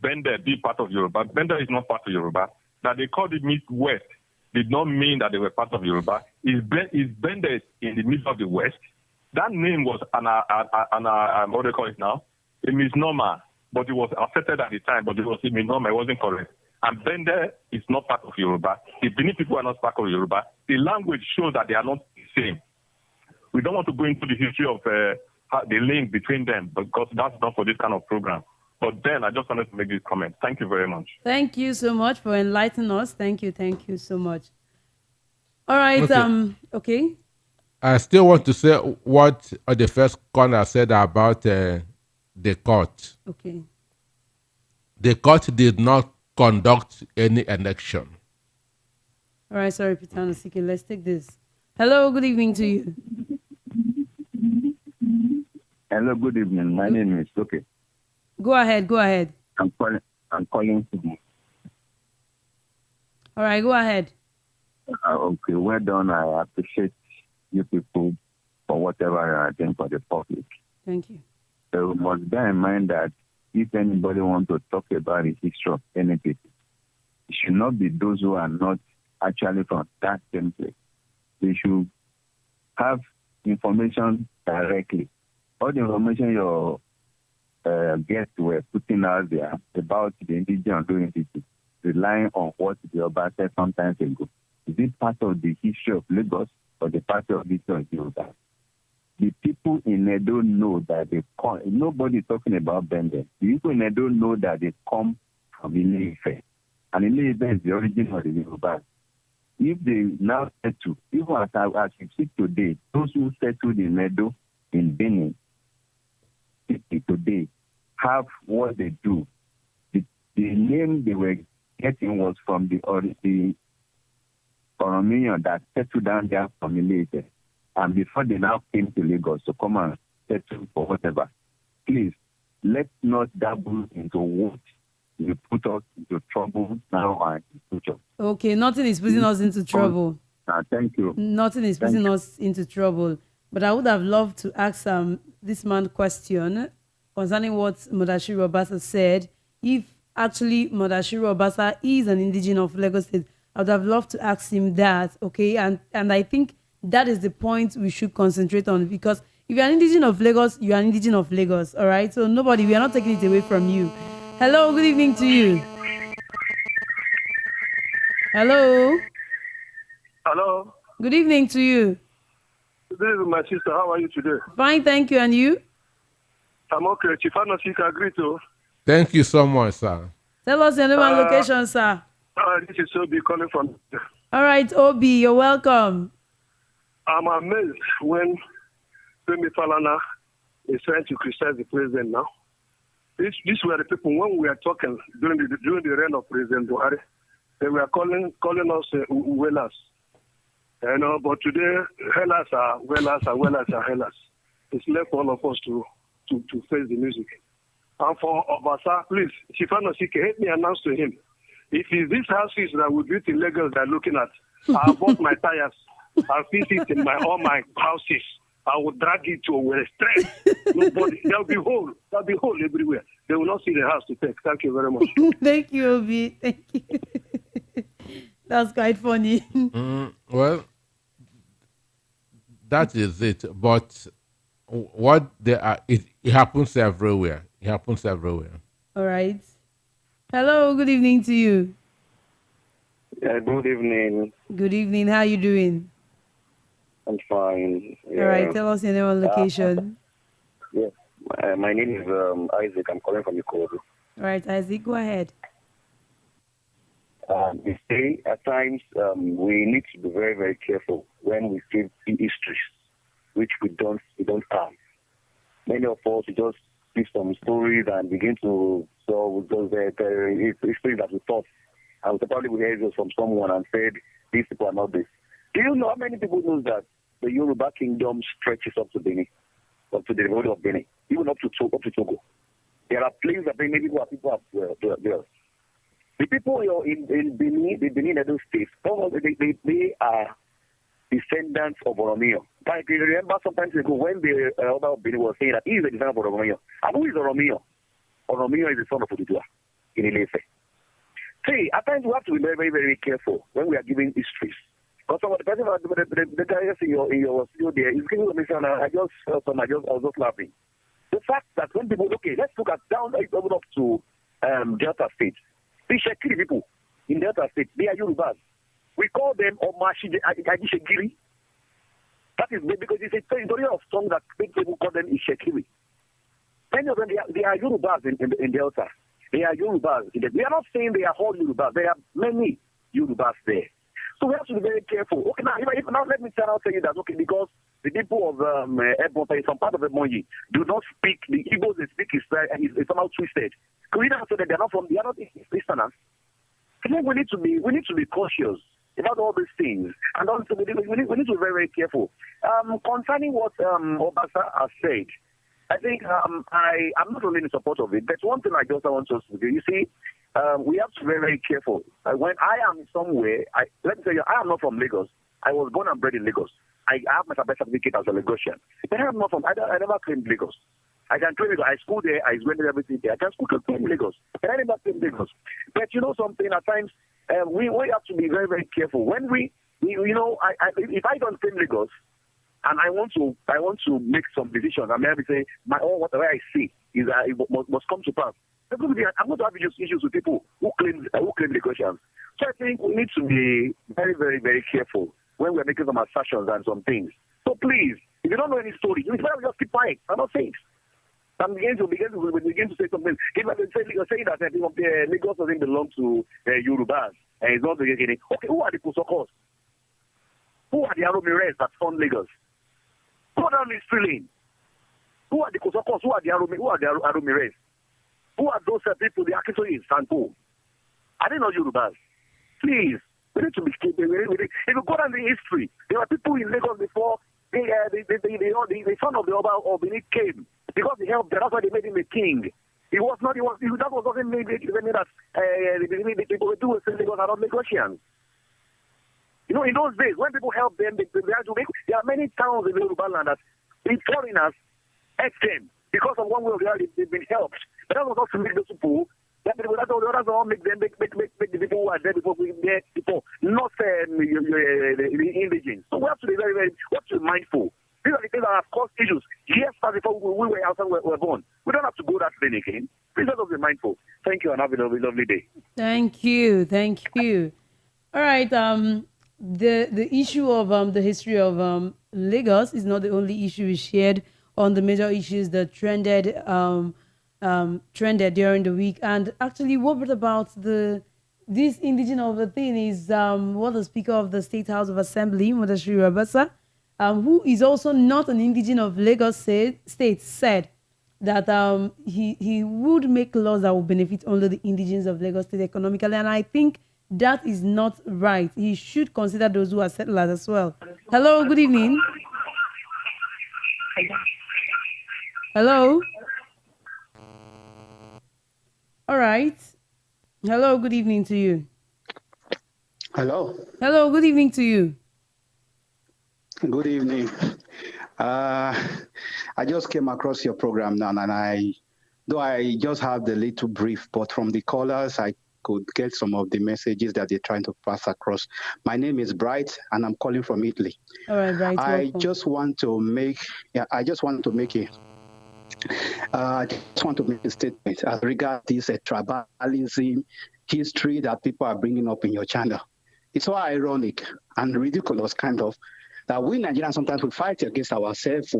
Bender being part of Yoruba. Bender is not part of Yoruba. That they called it Midwest did not mean that they were part of Yoruba. Is Bender in the middle of the West? That name was what do they call it now? A misnomer, but it was accepted at the time, but it was a misnomer, it wasn't correct. And Bender is not part of Yoruba. The Benin people are not part of Yoruba. The language shows that they are not the same. We don't want to go into the history of the link between them because that's not for this kind of program. But then I just wanted to make this comment. Thank you very much. Thank you so much for enlightening us. Thank you so much. All right. Okay. Okay. I still want to say what the first caller said about the court. Okay. The court did not conduct any election. All right. Sorry, Peter Nosike. Let's take this. Hello. Good evening to you. Hello, good evening. My name is Toke. Go ahead. I'm calling to you. All right. Go ahead. Okay, well done. I appreciate you people for whatever you are doing for the public. Thank you. we must bear in mind that if anybody wants to talk about the history of any people, it should not be those who are not actually from that same place. They should have information directly. All the information your guests were putting out there about the indigenous community, relying on what the Oba said some time ago. Is it part of the history of Lagos or the part of the history of Yoruba? The people in Edo know that they come. Nobody is talking about Bende. The people in Edo know that they come from Ile-Ife. And Ile-Ife is the origin of the Yoruba. If they now settle, even as you see today, those who settled in Edo, in Benin, today, have what they do. The name they were getting was from the Oromiyan that settled down there from Ile-Ife. And before they now came to Lagos to come and settle for whatever, please, let's not dabble into what will put us into trouble now and in the future. Okay, nothing is putting us into trouble. Thank you. Nothing is putting us into trouble. But I would have loved to ask this man question concerning what Mudashiru Obasa said. If actually Mudashiru Obasa is an indigenous of Lagos State, I would have loved to ask him that, okay? And I think that is the point we should concentrate on, because if you're an indigenous of Lagos, you are an indigenous of Lagos, all right? So we are not taking it away from you. Hello, good evening to you. Hello. Hello. Good evening to you. This is my sister. How are you today? Fine, thank you. And you? I'm okay. Chifano Sika Grito. Thank you so much, sir. Tell us your name and location, sir. This is Obi calling from. All right, Obi, you're welcome. I'm amazed when Femi Falana is trying to criticize the president now. These were the people when we were talking during the reign of President Buhari. They were calling us Uwelas. You know, but today Hellas are Hellas. It's left for all of us to face the music. And for Obasa, please, Chifano Sike, help me announce to him. If it's these houses that we built in Lagos they're looking at, I bought my tires. I'll fix it in all my houses. I will drag it to where strength. Nobody. There'll be hole everywhere. They will not see the house to take. Thank you very much. Thank you, Obi. Thank you. That's quite funny. Well, that is it. But what they are, it happens everywhere. It happens everywhere. All right. Hello, good evening to you. Yeah, good evening. Good evening. How are you doing? I'm fine. Yeah. All right. Tell us your name and location. Yes. My name is Isaac. I'm calling from Ikorodu. All right, Isaac, go ahead. We say at times we need to be very, very careful when we see histories, which we don't have. Many of us just see some stories and begin to solve those history that we thought. And we probably heard it from someone and said, these people are not this. Do you know how many people know that the Yoruba kingdom stretches up to Benin, up to the border of Benin, even up to Togo? There are places that many people have there. The people in Benin, the Benin Edo states, they are descendants of Oromiyan. Like you remember sometimes ago when the Oba of Benin was saying that he is a descendant of Oromiyan. And who is Oromiyan? Oromiyan is the son of Odudua in Ile-Ife. See, at times we have to be very, very, very careful when we are giving histories. Because some of the person, the guy in your studio there is giving me some. I was just laughing. The fact that when people, okay, let's look at down up to Delta State. The Shekiri people in Delta State, they are Yorubas. We call them Shekiri. That is because it's a story of song that people call them Shekiri. Many of them, they are Yorubas in Delta. They are Yorubas. We are not saying they are all Yorubas. There are many Yorubas there. So we have to be very careful. Okay, now let me tell you that, okay, because the people of Ebonyi, some part of Ebonyi, do not speak, the Igbos they speak is somehow twisted. Can we not say that they are not Easterners? I think we need to be cautious about all these things. And also we need to be very, very careful. Concerning what Obasa has said, I think I'm not really in support of it. But one thing I just want us to do, you see, we have to be very, very careful. When I am somewhere, let me tell you, I am not from Lagos. I was born and bred in Lagos. I have my birth certificate as a Lagosian. But I am not from, I never claimed Lagos. I can claim Lagos. I school there. I went there everything there. I can school to claim Lagos. And I never claim Lagos. But you know something, at times, we have to be very, very careful. When if I don't claim Lagos, and I want to make some decisions, I may say whatever I see is that it must come to pass. I'm going to have issues with people who claim Lagosians. So I think we need to be very, very, very careful when we're making some assertions and some things. So please, if you don't know any story, you just keep quiet. I'm not saying. I'm begin to say something. You're saying that Lagos doesn't belong to Yorubas and it's not getting. Okay, who are the Kosokos? Who are the Aromires that fund Lagos? Who are the Streeling? Who are the Kosokos? Who are the Aromires? Who are those people, the Akisoyis, Sanko? I didn't know Yorubas. Please, we need to be careful. If you go down the history, there were people in Lagos before the son of the Oba of Benin came because he helped them. That's why they made him a king. That was not made that the people who do Lagos are not Lagosians. You know, in those days, when people helped them, there are many towns in Yoruba land that the foreigners helped them because of one way or the other. They've been helped. But that was not to make those people. That's all make the people who are there before not the indigents. So we have to be very, very, mindful. These are the things that have caused issues years past before we were outside, we were born. We don't have to go that way again. Please let us be mindful. Thank you and have a lovely day. Thank you. All right. The issue of the history of Lagos is not the only issue we shared on the major issues that trended during the week. And actually, what brought about this indigenous of the thing is what the Speaker of the State House of Assembly, Mudashiru Abasa, who is also not an indigenous of Lagos State, said that he would make laws that will benefit only the indigenous of Lagos State economically. And I think that is not right. He should consider those who are settlers as well. Hello, good evening. Hello. All right. Hello, good evening to you. Hello. Hello, good evening to you. Good evening. I just came across your program now, and I just have the little brief, but from the callers, I could get some of the messages that they're trying to pass across. My name is Bright, and I'm calling from Italy. All right, Bright. I just want to make a statement as regards this tribalism history that people are bringing up in your channel. It's so ironic and ridiculous, kind of, that we Nigerians sometimes we fight against ourselves.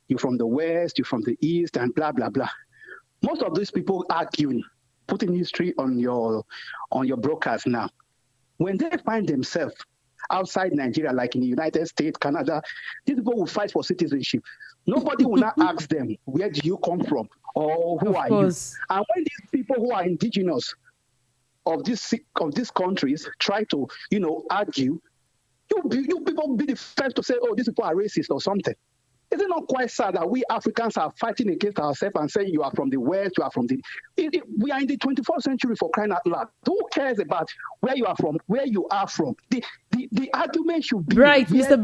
You from the West, you from the East, and blah blah blah. Most of these people arguing, putting history on your broadcast now, when they find themselves outside Nigeria, like in the United States, Canada, these people will fight for citizenship. Nobody will not ask them, where do you come from? Or who are you? And when these people who are indigenous of these countries try to, argue, you people be the first to say, oh, these people are racist or something. Is it not quite sad that we Africans are fighting against ourselves and saying you are from the West, you are from the... We are in the 21st century, for crying out loud. Who cares about where you are from? The argument should be... Mr.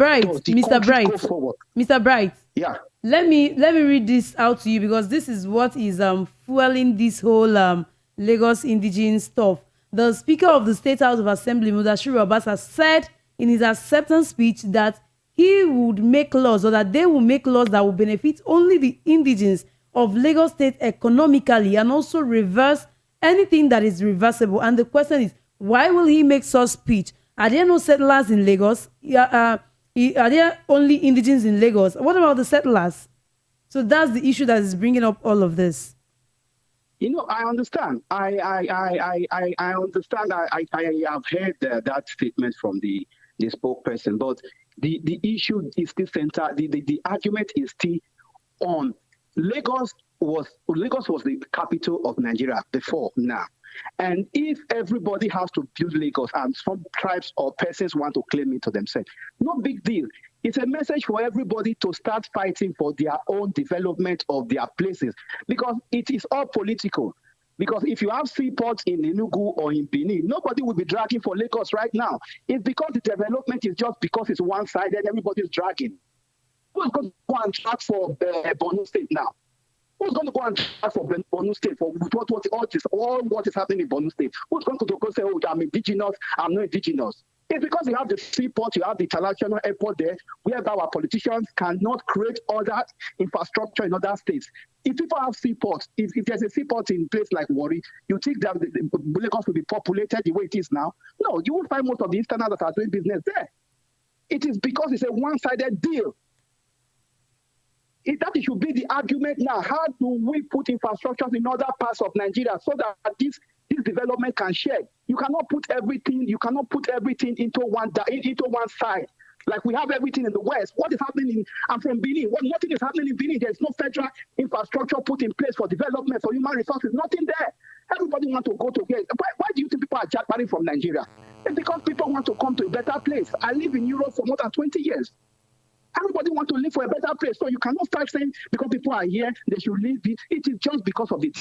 Bright. Yeah. Let me read this out to you, because this is what is fueling this whole Lagos indigenous stuff. The Speaker of the State House of Assembly, Mudashiru Abasa, said in his acceptance speech that he would make laws, or that they will make laws that will benefit only the indigenes of Lagos State economically, and also reverse anything that is reversible. And the question is, why will he make such speech? Are there no settlers in Lagos? Are there only indigenes in Lagos? What about the settlers? So that's the issue that is bringing up all of this. I understand. I understand. I have heard that statement from the spokesperson, but the issue is still centered. The argument is still on Lagos was the capital of Nigeria before now. And if everybody has to build Lagos and some tribes or persons want to claim it to themselves, no big deal. It's a message for everybody to start fighting for their own development of their places, because it is all political. Because if you have seaports in Enugu or in Benin, nobody will be dragging for Lagos right now. It's because the development is just because it's one-sided, everybody's dragging. Who's going to go and drag for Borno State now? Who's going to go and try for Borno State for all what is happening in Borno State? Who's going to go say, oh, I'm indigenous, I'm not indigenous? It's because you have the seaport, you have the international airport there, whereby our politicians cannot create other infrastructure in other states. If people have seaports, if there's a seaport in place like Warri, you think that the Lagos will be populated the way it is now? No, you will find most of the Easterners that are doing business there. It is because it's a one-sided deal. That should be the argument now. How do we put infrastructures in other parts of Nigeria so that this development can share? You cannot put everything into one side. Like we have everything in the West. What is happening I'm from Benin. Nothing is happening in Benin. There's no federal infrastructure put in place for development, for human resources. Nothing there. Everybody wants to go to here. Why do you think people are jackpotting from Nigeria? It's because people want to come to a better place. I live in Europe for more than 20 years. Everybody wants to live for a better place. So you cannot start saying because people are here, they should leave it. It is just because of the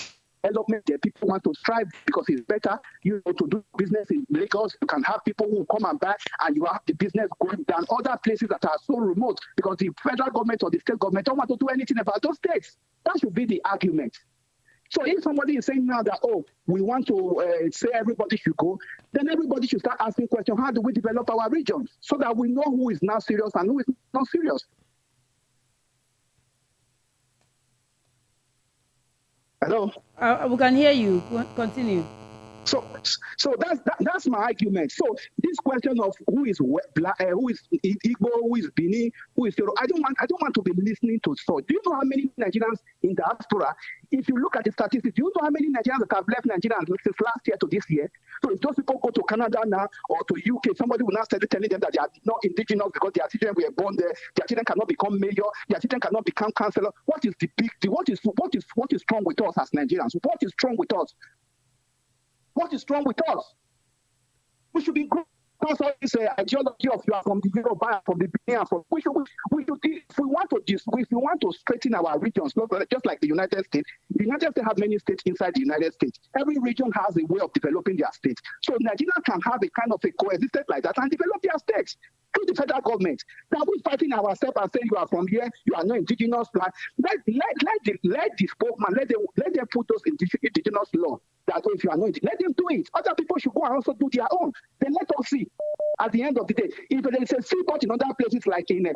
development that people want to strive because it's better. You know, to do business in Lagos, you can have people who come and buy, and you have the business going down other places that are so remote because the federal government or the state government don't want to do anything about those states. That should be the argument. So if somebody is saying now that, oh, we want to say everybody should go, then everybody should start asking questions, how do we develop our regions so that we know who is now serious and who is not serious? Hello? We can hear you. Continue. So that's my argument. So this question of who is black, who is Igbo, who is Bini, who is Yoruba, I don't want to be listening to. So do you know how many Nigerians in diaspora? If you look at the statistics, do you know how many Nigerians that have left Nigeria since last year to this year? So if those people go to Canada now or to UK, somebody will now start telling them that they are not indigenous because their children were born there. Their children cannot become mayor. Their children cannot become councillor. What is the big deal? What is wrong with us as Nigerians? What is wrong with us? What is wrong with us? We should be because all this ideology of you are from the Yoruba, from the Benin, we should if we want to straighten our regions, just like the United States have many states inside the United States. Every region has a way of developing their state. So Nigeria can have a kind of a coexistence like that and develop their states through the federal government. Now we're fighting ourselves and saying you are from here, you are not indigenous. Let the spokesman, let them put those indigenous laws. That if you are not, let them do it. Other people should go and also do their own. Then let us see. At the end of the day, if there is a seaport in other places like in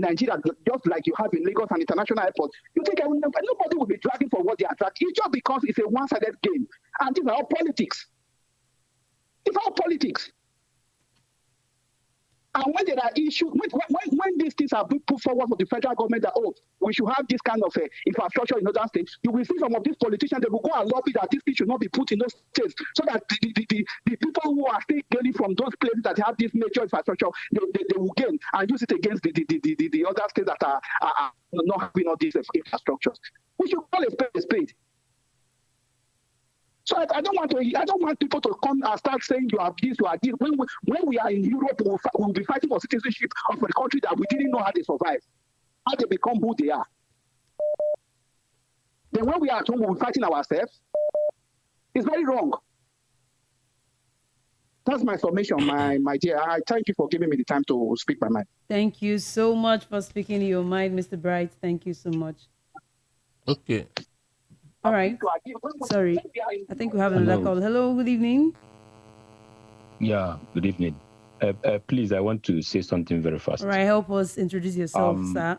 Nigeria, just like you have in Lagos and international airport, you think nobody will be dragging for what they are dragging. It's just because it's a one-sided game. And these are all politics. It's all politics. And when there are issues, when these things are put forward for the federal government that, oh, we should have this kind of infrastructure in other states, you will see some of these politicians, they will go and lobby that this thing should not be put in those states so that the people who are still gaining from those places that have this major infrastructure, they will gain and use it against the other states that are not having all these infrastructures. We should call a spade a spade. So I don't want people to come and start saying you are this, you are this. When we are in Europe, we'll be fighting for citizenship of a country that we didn't know how they survive, how they become who they are. Then when we are at home, we'll be fighting ourselves. It's very wrong. That's my summation, my dear. I thank you for giving me the time to speak my mind. Thank you so much for speaking your mind, Mr. Bright. Thank you so much. Okay. All right. Sorry. I think we have another call. Hello, good evening. Yeah, good evening. Please, I want to say something very fast. All right, help us introduce yourself, sir.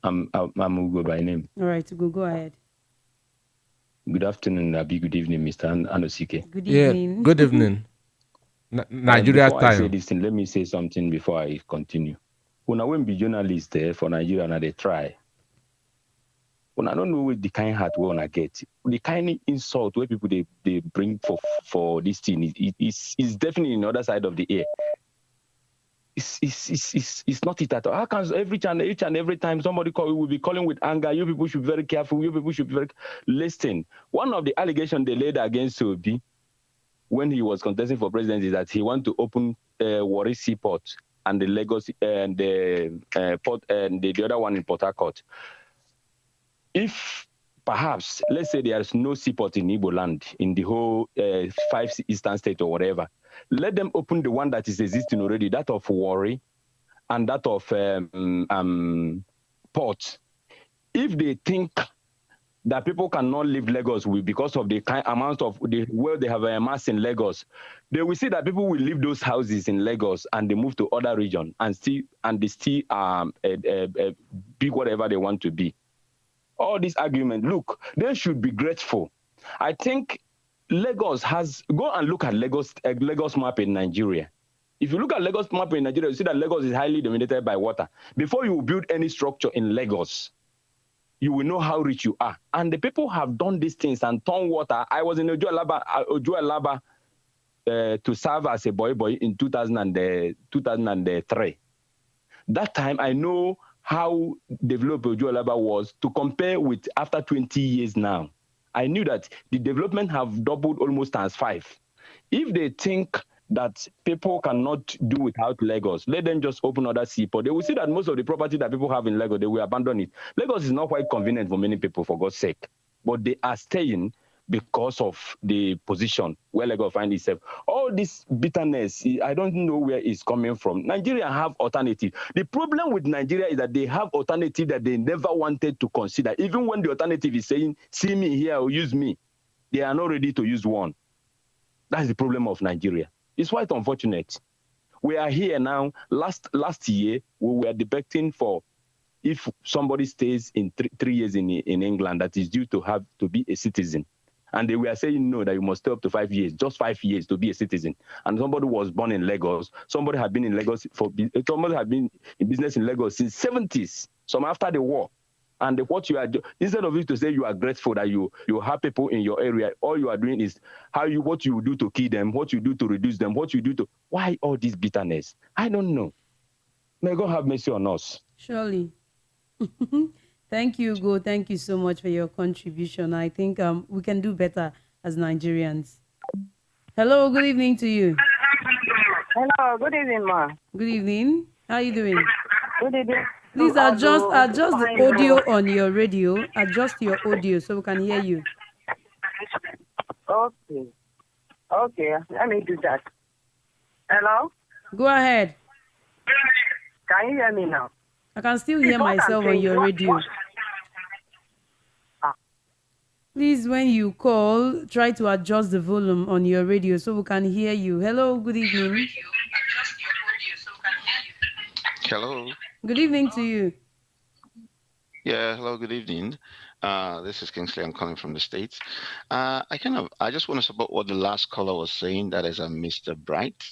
I'm Ugo by name. All right, Ugo, go ahead. Good afternoon, Abi. Good evening, Mr. Anosike. Good evening. Yeah, good evening. Nigeria time. I say this thing, let me say something before I continue. When I went be journalist for Nigeria and they try, when I don't know what the kind heart we wanna get, the kind insult where people they bring for this thing is definitely in the other side of the air. It's not it at all. How can each and every time somebody will be calling with anger, you people should be very careful, you people should be very listen. One of the allegations they laid against Obi when he was contesting for president is that he want to open Warri Seaport and the Lagos and the port and the other one in Port Harcourt. If perhaps, let's say there is no seaport in Igbo land, in the whole 5 eastern states or whatever, let them open the one that is existing already, that of Warri and that of Port. If they think that people cannot leave Lagos with because of the kind amount of the wealth they have amassed in Lagos, they will see that people will leave those houses in Lagos and they move to other regions and they still be whatever they want to be. All this argument, look, they should be grateful. I think Lagos go and look at Lagos map in Nigeria. If you look at Lagos map in Nigeria, you see that Lagos is highly dominated by water. Before you build any structure in Lagos, you will know how rich you are. And the people have done these things and turned water. I was in Ojo-Elaba to serve as a boy in 2003. That time, I know how developed Ojo-Elaba was to compare with after 20 years now. I knew that the development have doubled almost times 5. If they think that people cannot do without Lagos, let them just open other seaport. They will see that most of the property that people have in Lagos, they will abandon it. Lagos is not quite convenient for many people, for God's sake, but they are staying because of the position where Lagos finds itself. All this bitterness, I don't know where it's coming from. Nigeria have alternative. The problem with Nigeria is that they have alternative that they never wanted to consider. Even when the alternative is saying, see me here or use me, they are not ready to use one. That's the problem of Nigeria. It's quite unfortunate. We are here now. Last year, we were debating for if somebody stays in 3 years in England, that is due to be a citizen. And they were saying no, that you must stay up to 5 years, just 5 years to be a citizen. And somebody was born in Lagos. Somebody had been in Lagos somebody had been in business in Lagos since 70s, some after the war. And what you are instead of it to say you are grateful that you have people in your area, all you are doing is what you do to kill them, what you do to reduce them, what you do to why all this bitterness? I don't know. May God have mercy on us. Surely. Thank you, Go. Thank you so much for your contribution. I think we can do better as Nigerians. Hello, good evening to you. Hello, good evening, ma. Good evening. How are you doing? Good evening. Please adjust the audio on your radio. Adjust your audio so we can hear you. Okay. Okay, let me do that. Hello? Go ahead. Can you hear me now? I can still hear myself on your radio. Please, when you call, try to adjust the volume on your radio so we can hear you. Hello, good evening. Hello. Good evening to you. Yeah, hello, good evening. This is Kingsley. I'm calling from the States. I just want to support what the last caller was saying, that is Mr. Bright.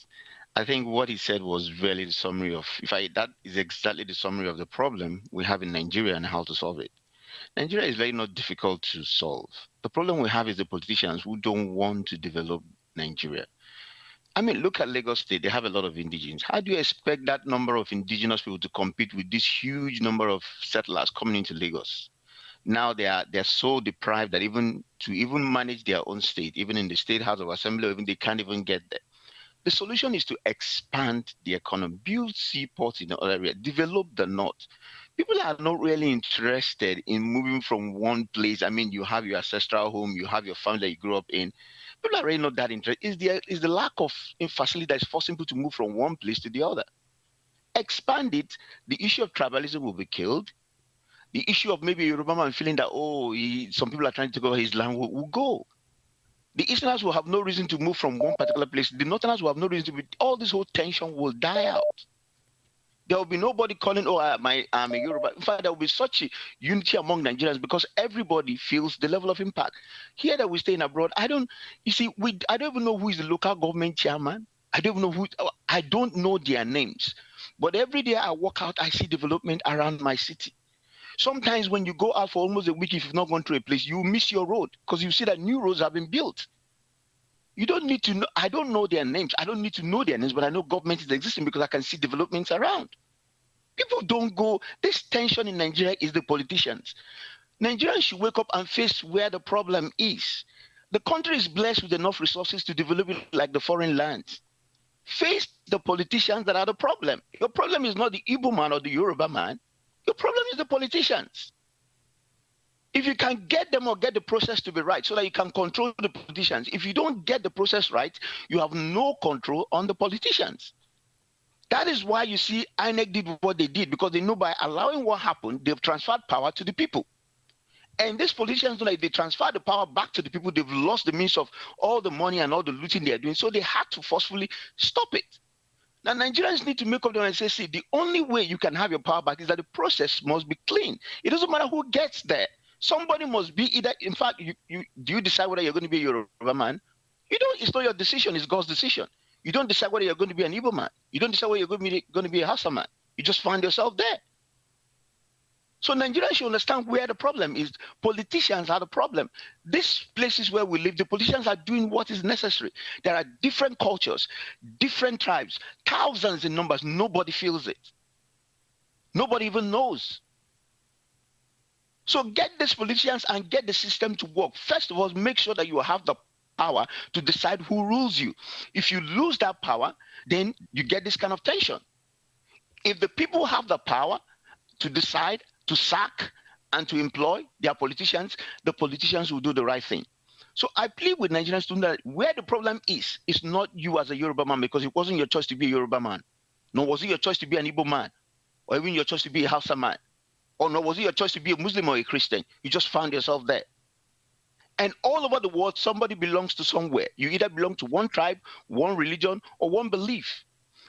I think what he said was really the summary of, that is exactly the summary of the problem we have in Nigeria and how to solve it. Nigeria is very not difficult to solve. The problem we have is the politicians who don't want to develop Nigeria. I mean, look at Lagos State. They have a lot of indigenous. How do you expect that number of indigenous people to compete with this huge number of settlers coming into Lagos? Now they're so deprived that even manage their own state, even in the State House of Assembly, they can't even get there. The solution is to expand the economy, build seaports in the other area, develop the north. People are not really interested in moving from one place. I mean, you have your ancestral home, you have your family that you grew up in. People are really not that interested. It's the lack of facility that is forcing people to move from one place to the other. Expand it, the issue of tribalism will be killed. The issue of maybe a Yoruba man feeling that, some people are trying to take over his land will go. The Easterners will have no reason to move from one particular place. The Northerners will have no reason to all this whole tension will die out. There will be nobody calling, I'm a Yoruba. In fact, there will be such a unity among Nigerians because everybody feels the level of impact. Here that we're staying abroad, I don't even know who is the local government chairman. I don't know their names. But every day I walk out, I see development around my city. Sometimes when you go out for almost a week, if you've not gone to a place, you miss your road because you see that new roads have been built. You don't need to know. I don't know their names. I don't need to know their names, but I know government is existing because I can see developments around. People don't go. This tension in Nigeria is the politicians. Nigerians should wake up and face where the problem is. The country is blessed with enough resources to develop it like the foreign lands. Face the politicians that are the problem. Your problem is not the Igbo man or the Yoruba man. Your problem is the politicians. If you can get them or get the process to be right so that you can control the politicians, if you don't get the process right, you have no control on the politicians. That is why you see INEC did what they did, because they know by allowing what happened, they've transferred power to the people. And these politicians, like, they transfer the power back to the people. They've lost the means of all the money and all the looting they are doing. So they had to forcefully stop it. Now, Nigerians need to make up their mind and say, see, the only way you can have your power back is that the process must be clean. It doesn't matter who gets there. Somebody must be either, in fact, do you decide whether you're going to be a Yoruba man? You don't, it's not your decision, it's God's decision. You don't decide whether you're going to be an Igbo man. You don't decide whether you're going to be a Hausa man. You just find yourself there. So Nigerians should understand where the problem is. Politicians are the problem. These places where we live, the politicians are doing what is necessary. There are different cultures, different tribes, thousands in numbers. Nobody feels it. Nobody even knows. So get these politicians and get the system to work. First of all, make sure that you have the power to decide who rules you. If you lose that power, then you get this kind of tension. If the people have the power to decide, to sack and to employ their politicians, the politicians will do the right thing. So I plead with Nigerians to know that where the problem is not you as a Yoruba man, because it wasn't your choice to be a Yoruba man. Nor was it your choice to be an Igbo man, or even your choice to be a Hausa man, or nor was it your choice to be a Muslim or a Christian. You just found yourself there. And all over the world, somebody belongs to somewhere. You either belong to one tribe, one religion, or one belief.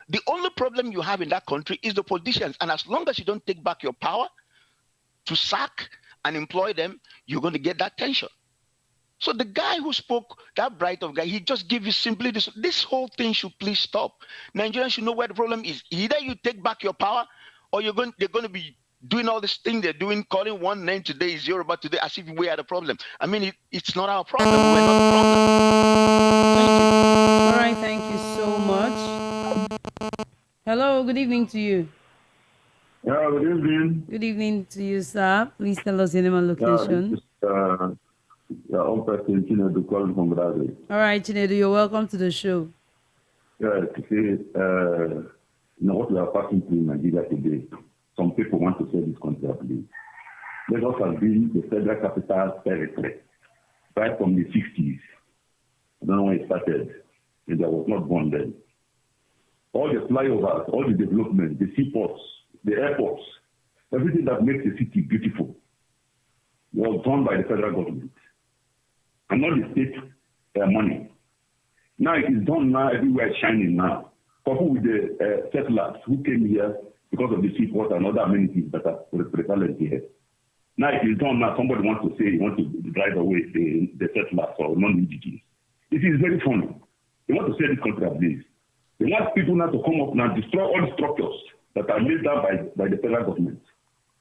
The only problem you have in that country is the politicians. And as long as you don't take back your power to sack and employ them, you're going to get that tension. So the guy who spoke, that bright of guy, he just gave you simply this whole thing should please stop. Nigerians should know where the problem is. Either you take back your power, or they're going to be doing all this thing they're doing, calling one name today is Yoruba today, as if we are the problem. I mean, it's not our problem. We're not the problem. Thank you. All right, thank you so much. Hello, good evening to you. Yeah, good evening. Good evening to you, sir. Please tell us your name and location. Your own person, Chinedu, calling from Brazil. All right, Chinedu, you're welcome to the show. Yeah, to say, what we are passing through in Nigeria today, some people want to sell this country, I believe. Lagos has been the federal capital territory right from the 60s. I don't know when it started, and I was not born then. All the flyovers, all the development, the seaports, the airports, everything that makes the city beautiful was done by the federal government and not the state money. Now it is done now, everywhere it's shining now. Coupled with the settlers who came here because of the seaport and other amenities that are prevalent here. Now it is done now, somebody wants to say he wants to drive away the settlers or non-indigenous. It is very funny. They want to say this country ablaze. They want people now to come up now and destroy all the structures that are laid down by the federal government.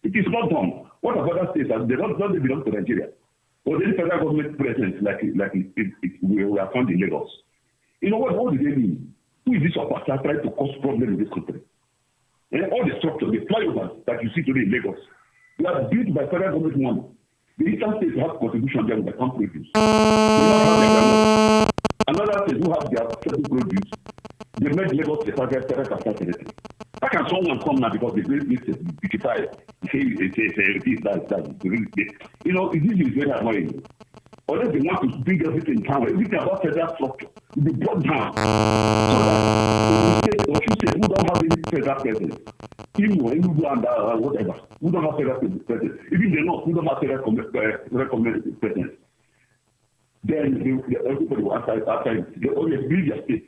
It is not done. What of other states? They don't belong to Nigeria. Or the federal government presence like we are found in Lagos. You know what do they mean? Who is this officer trying to cause problem in this country? And all the structures, the flyovers that you see today in Lagos, they are built by federal government money. The eastern states have contribution there with the country produce. Another state who have their federal produce, they made Lagos a federal capital territory. How can someone come now because they need to digitize? You know, this is very annoying. Unless they want to bring everything down, everything about federal structure will be brought down. So that the state or two states who don't have any federal presence, Imo and whatever, who don't have federal presence, even the North, who don't have federal presence, then everybody will outside, they always build their state.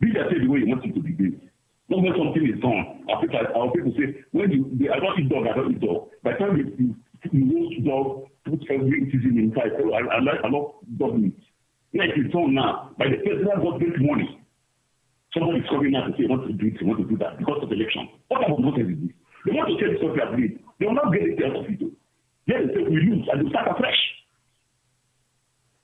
Build their state the way you want it to be built. Not when something is done. Our people say, when I don't eat dog, I don't eat dog. By the time you roast dog, put every season inside, I love dog meat. Like it's done now, by the federal government money. Somebody is coming out to say, want to do it, want to do that, because of election. What type of nonsense is this? They want to tell this country ablaze. They will not get it out of it. Then they say, we lose, and they start afresh.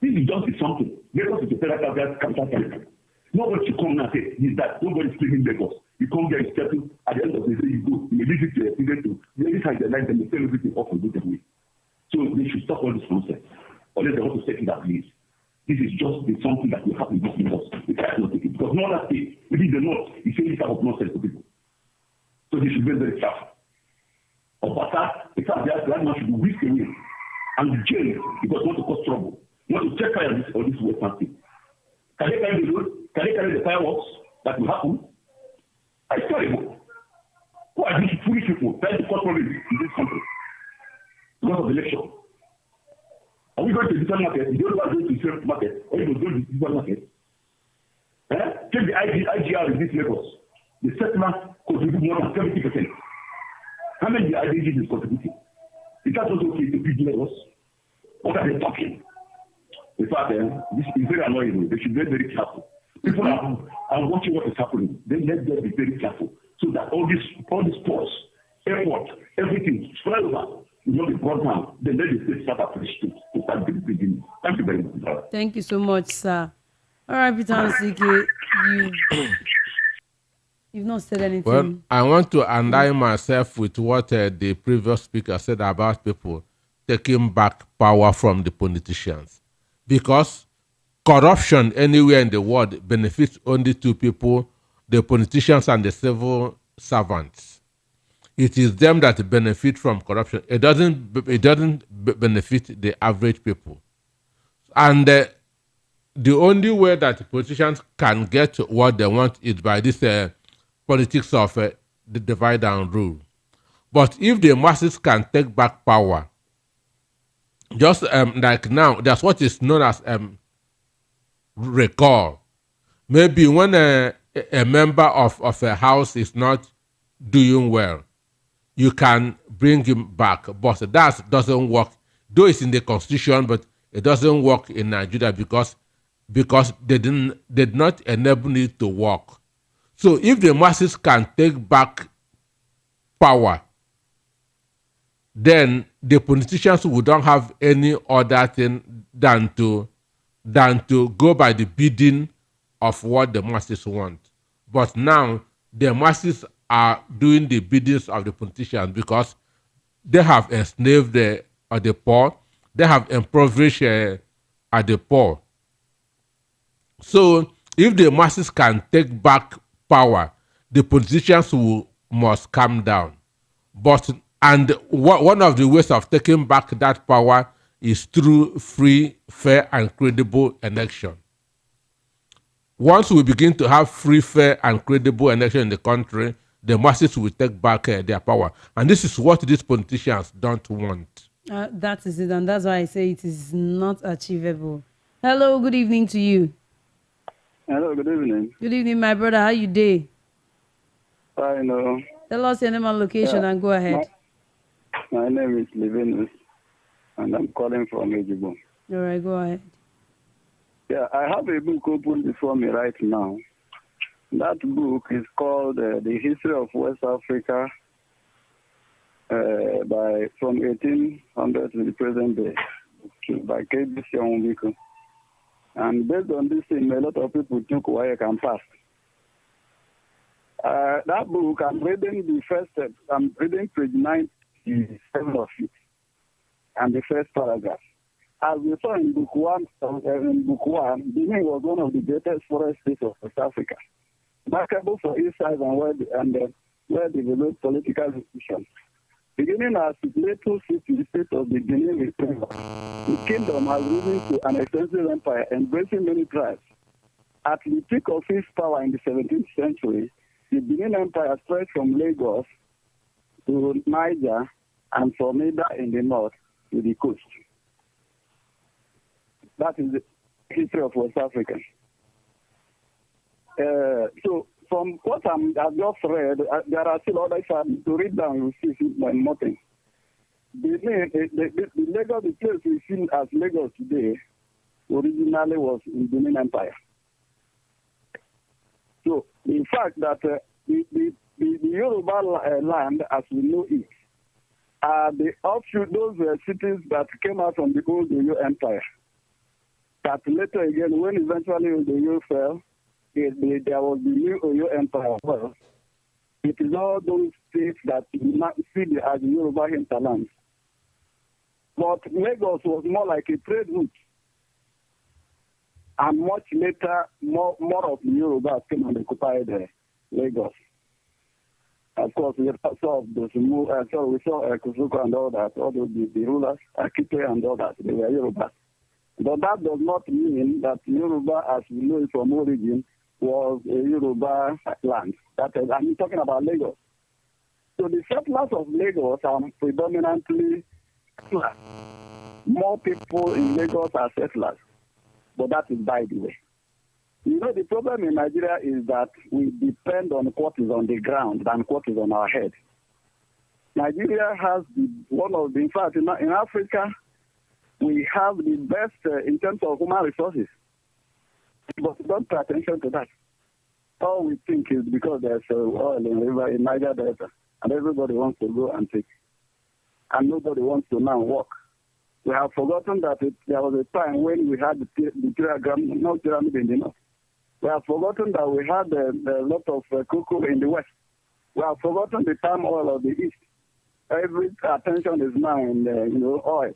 This is just something. Lagos is a federal capital territory. Nobody should come now and say, is that nobody's speaking Lagos. You come there, you settle, at the end of the day, you go, you visit your student to, you decide the line, then they sell everything off and go their way. So they should stop all this nonsense. Unless they want to set it at least. This is just something that will happen in Lagos. They cannot take it. Because no other state, within the north, is saying this type of nonsense to people. So they should be very careful. But that, the fact that man should be whisked away and jailed because they want to cause trouble. They want to check fire on this Western state. Can they carry the road? Can they carry the fireworks that will happen? It's terrible. Who are these foolish people trying to cause problems in this country? Because of the election. Are we going to the supermarket? You don't want to go to the supermarket, or you go to the supermarket? Take the IGR in this Lagos. The settlement contribute more than 70%. How many IDGs is contributing? Is that also okay to big Lagos? What are they talking? In fact, this is very annoying. They should be very careful. People are watching what is happening. Then let them be very careful so that all this pause, airport, everything spread over. You know the brought down. Then let the state start afresh to start the beginning. Thank you very much. Thank you so much, sir. All right, Peter Nsike, you've not said anything. Well, I want to align myself with what the previous speaker said about people taking back power from the politicians. Because corruption anywhere in the world benefits only two people, the politicians and the civil servants. It is them that benefit from corruption. It doesn't benefit the average people. And the only way that politicians can get what they want is by this politics of the divide and rule. But if the masses can take back power, just like now, that's what is known as recall. Maybe when a member of a house is not doing well, you can bring him back. But that doesn't work. Though it's in the constitution, but it doesn't work in Nigeria because they did not enable it to work. So if the masses can take back power, then the politicians would not have any other thing than to go by the bidding of what the masses want. But now the masses are doing the biddings of the politicians because they have enslaved the poor, they have impoverished the poor. So if the masses can take back power, the politicians must calm down. And one of the ways of taking back that power is through free, fair, and credible election. Once we begin to have free, fair, and credible election in the country, the masses will take back their power. And this is what these politicians don't want. That is it, and that's why I say it is not achievable. Hello, good evening to you. Hello, good evening. Good evening, my brother. How you day? I know. Tell us your name and location and go ahead. My name is Levinus, and I'm calling from Ejibo. All right, go ahead. Yeah, I have a book open before me right now. That book is called The History of West Africa from 1800 to the present day by K.B. Sionwiko. And based on this thing, a lot of people took WAEC and passed. That book, I'm reading the first step. I'm reading page 97 of it, and the first paragraph. As we saw in book one, Benin was one of the greatest forest states of West Africa, remarkable for its size and well-developed political institutions. Beginning as its little city state of the Benin Republic, the kingdom has risen to an extensive empire embracing many tribes. At the peak of its power in the 17th century, the Benin Empire spread from Lagos to Niger and from Ida in the north to the coast. That is the history of West Africa. So from what I've just read, there are still others to read down. You see nothing. The Lagos, the place we see as Lagos today, originally was in the Benin Empire. So the fact that the Yoruba land, as we know it, are the offshoot, those were cities that came out from the old Oyo Empire. That later again, when eventually Oyo fell, there was the new Oyo Empire. Well, it is all those states that you see as the Yoruba hinterlands. But Lagos was more like a trade route. And much later, more of the Yorubas came and occupied Lagos. Of course, we saw those we saw Kuzuko and all that, all the rulers, Akite and all that, they were Yorubas. But that does not mean that Yoruba, as we know it from origin, was a Yoruba land. That is, I'm talking about Lagos. So the settlers of Lagos are predominantly settlers. more people in Lagos are settlers. But that is by the way. You know, the problem in Nigeria is that we depend on what is on the ground than what is on our head. Nigeria has in fact, in Africa, we have the best in terms of human resources. But we don't pay attention to that. All we think is because there's oil in the river in Niger Delta, and everybody wants to go and take. And nobody wants to now work. We have forgotten that there was a time when we had the pyramid in the north. We have forgotten that we had a lot of cocoa in the west. We have forgotten the palm oil of the east. Every attention is now in oil.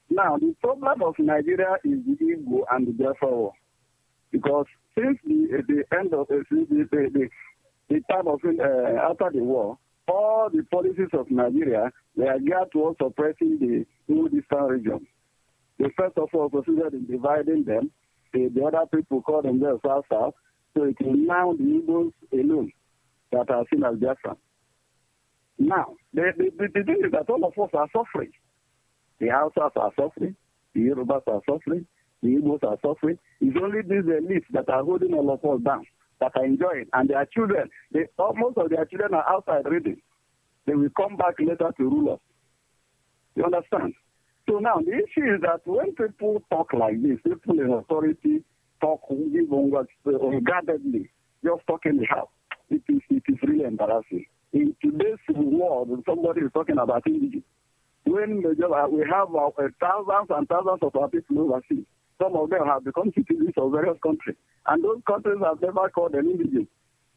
Now, the problem of Nigeria is the Igbo and the Biafra war. Because since the end of the time of after the war, all the policies of Nigeria were geared towards suppressing the Eastern region. They first of all proceeded in dividing them. The other people call themselves South. So it is now the Igbos alone that are seen as Biafran. Now, the thing is that all of us are suffering. The Hausas are suffering. The Yorubas are suffering. The Igbos are suffering. It's only these elites that are holding all of us down, that are enjoying. And their children, most of their children are outside reading. They will come back later to rule us. You understand? So now the issue is that when people talk like this, people in authority talk unguardedly, just talk in the house, it is really embarrassing. In today's world, somebody is talking about indigenous. When we have thousands and thousands of our people overseas, some of them have become citizens of various countries, and those countries have never called them indigenous.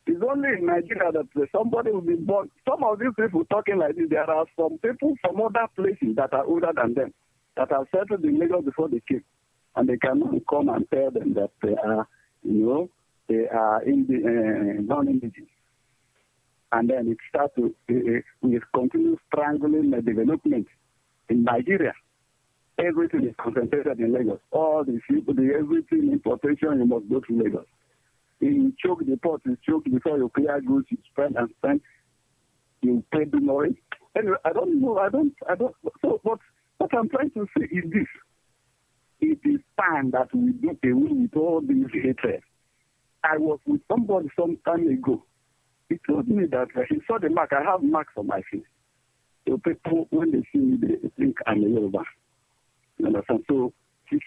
It's only in Nigeria that somebody will be born. Some of these people talking like this, there are some people from other places that are older than them, that have settled in Lagos before they came, and they cannot come and tell them that they are, non-indigenous. And then it starts to we continue strangling the development in Nigeria. Everything is concentrated in Lagos. All the people, everything importation, you must go to Lagos. You choke the pot, you choke before you clear goods, you spend and spend, you pay the money. Anyway, I don't know. So what I'm trying to say is this. It is time that we do away with all these hatred. I was with somebody some time ago. He told me that he saw the mark. I have marks on my face. So people, when they see me, they think I'm a Yoruba. You understand? So he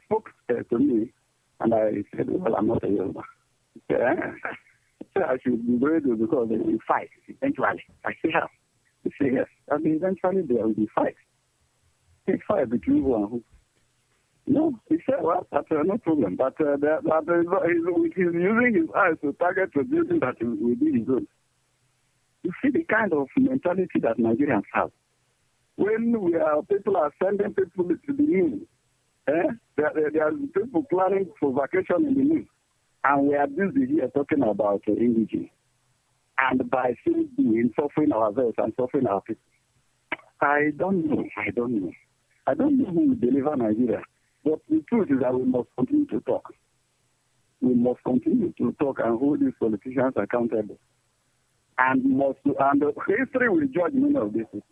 spoke to me, and I said, well, I'm not a Yoruba. He said, I should be ready because they will fight eventually. I say, how? He said, yes. I mean, eventually there will be fight. He fight between who and who. No, he said, well, that's no problem. But he's using his eyes to target the building that will be his own. You see the kind of mentality that Nigerians have. When people are sending people to the moon, there are people planning for vacation in the moon, and we are busy here talking about indigenous. And by so doing, suffering ourselves and suffering our people. I don't know. I don't know who will deliver Nigeria. But the truth is that we must continue to talk. We must continue to talk and hold these politicians accountable. And history will judge many of these people.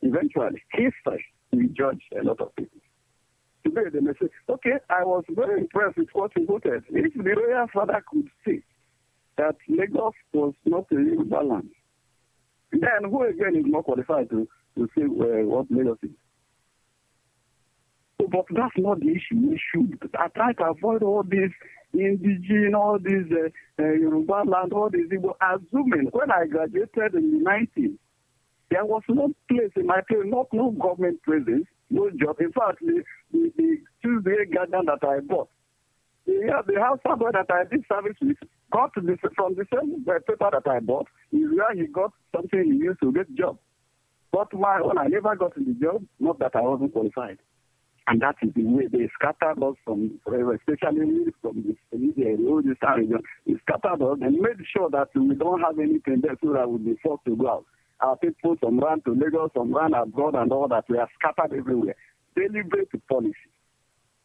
Eventually, history will judge a lot of people. Today they may say, okay, I was very impressed with what you voted. If the royal father could say that Lagos was not a Yoruba land, then who again is more qualified to say what Lagos is? But that's not the issue. We should try to avoid all these indigenous, all these Yoruba land, all these people. Assuming when I graduated in the 90s, there was no place in my place, no government presence, no job. In fact, the Tuesday garden that I bought, the house boy that I did service with got from the same paper that I bought, is where he got something he used to get job. But my own, I never got the job, not that I wasn't qualified. And that is the way they scattered us from, especially from the Eastern region. They scattered us and made sure that we don't have anything there so that we'll be forced to go out. Our people, some ran to Lagos, some ran abroad and all that. We are scattered everywhere. Deliberate policy.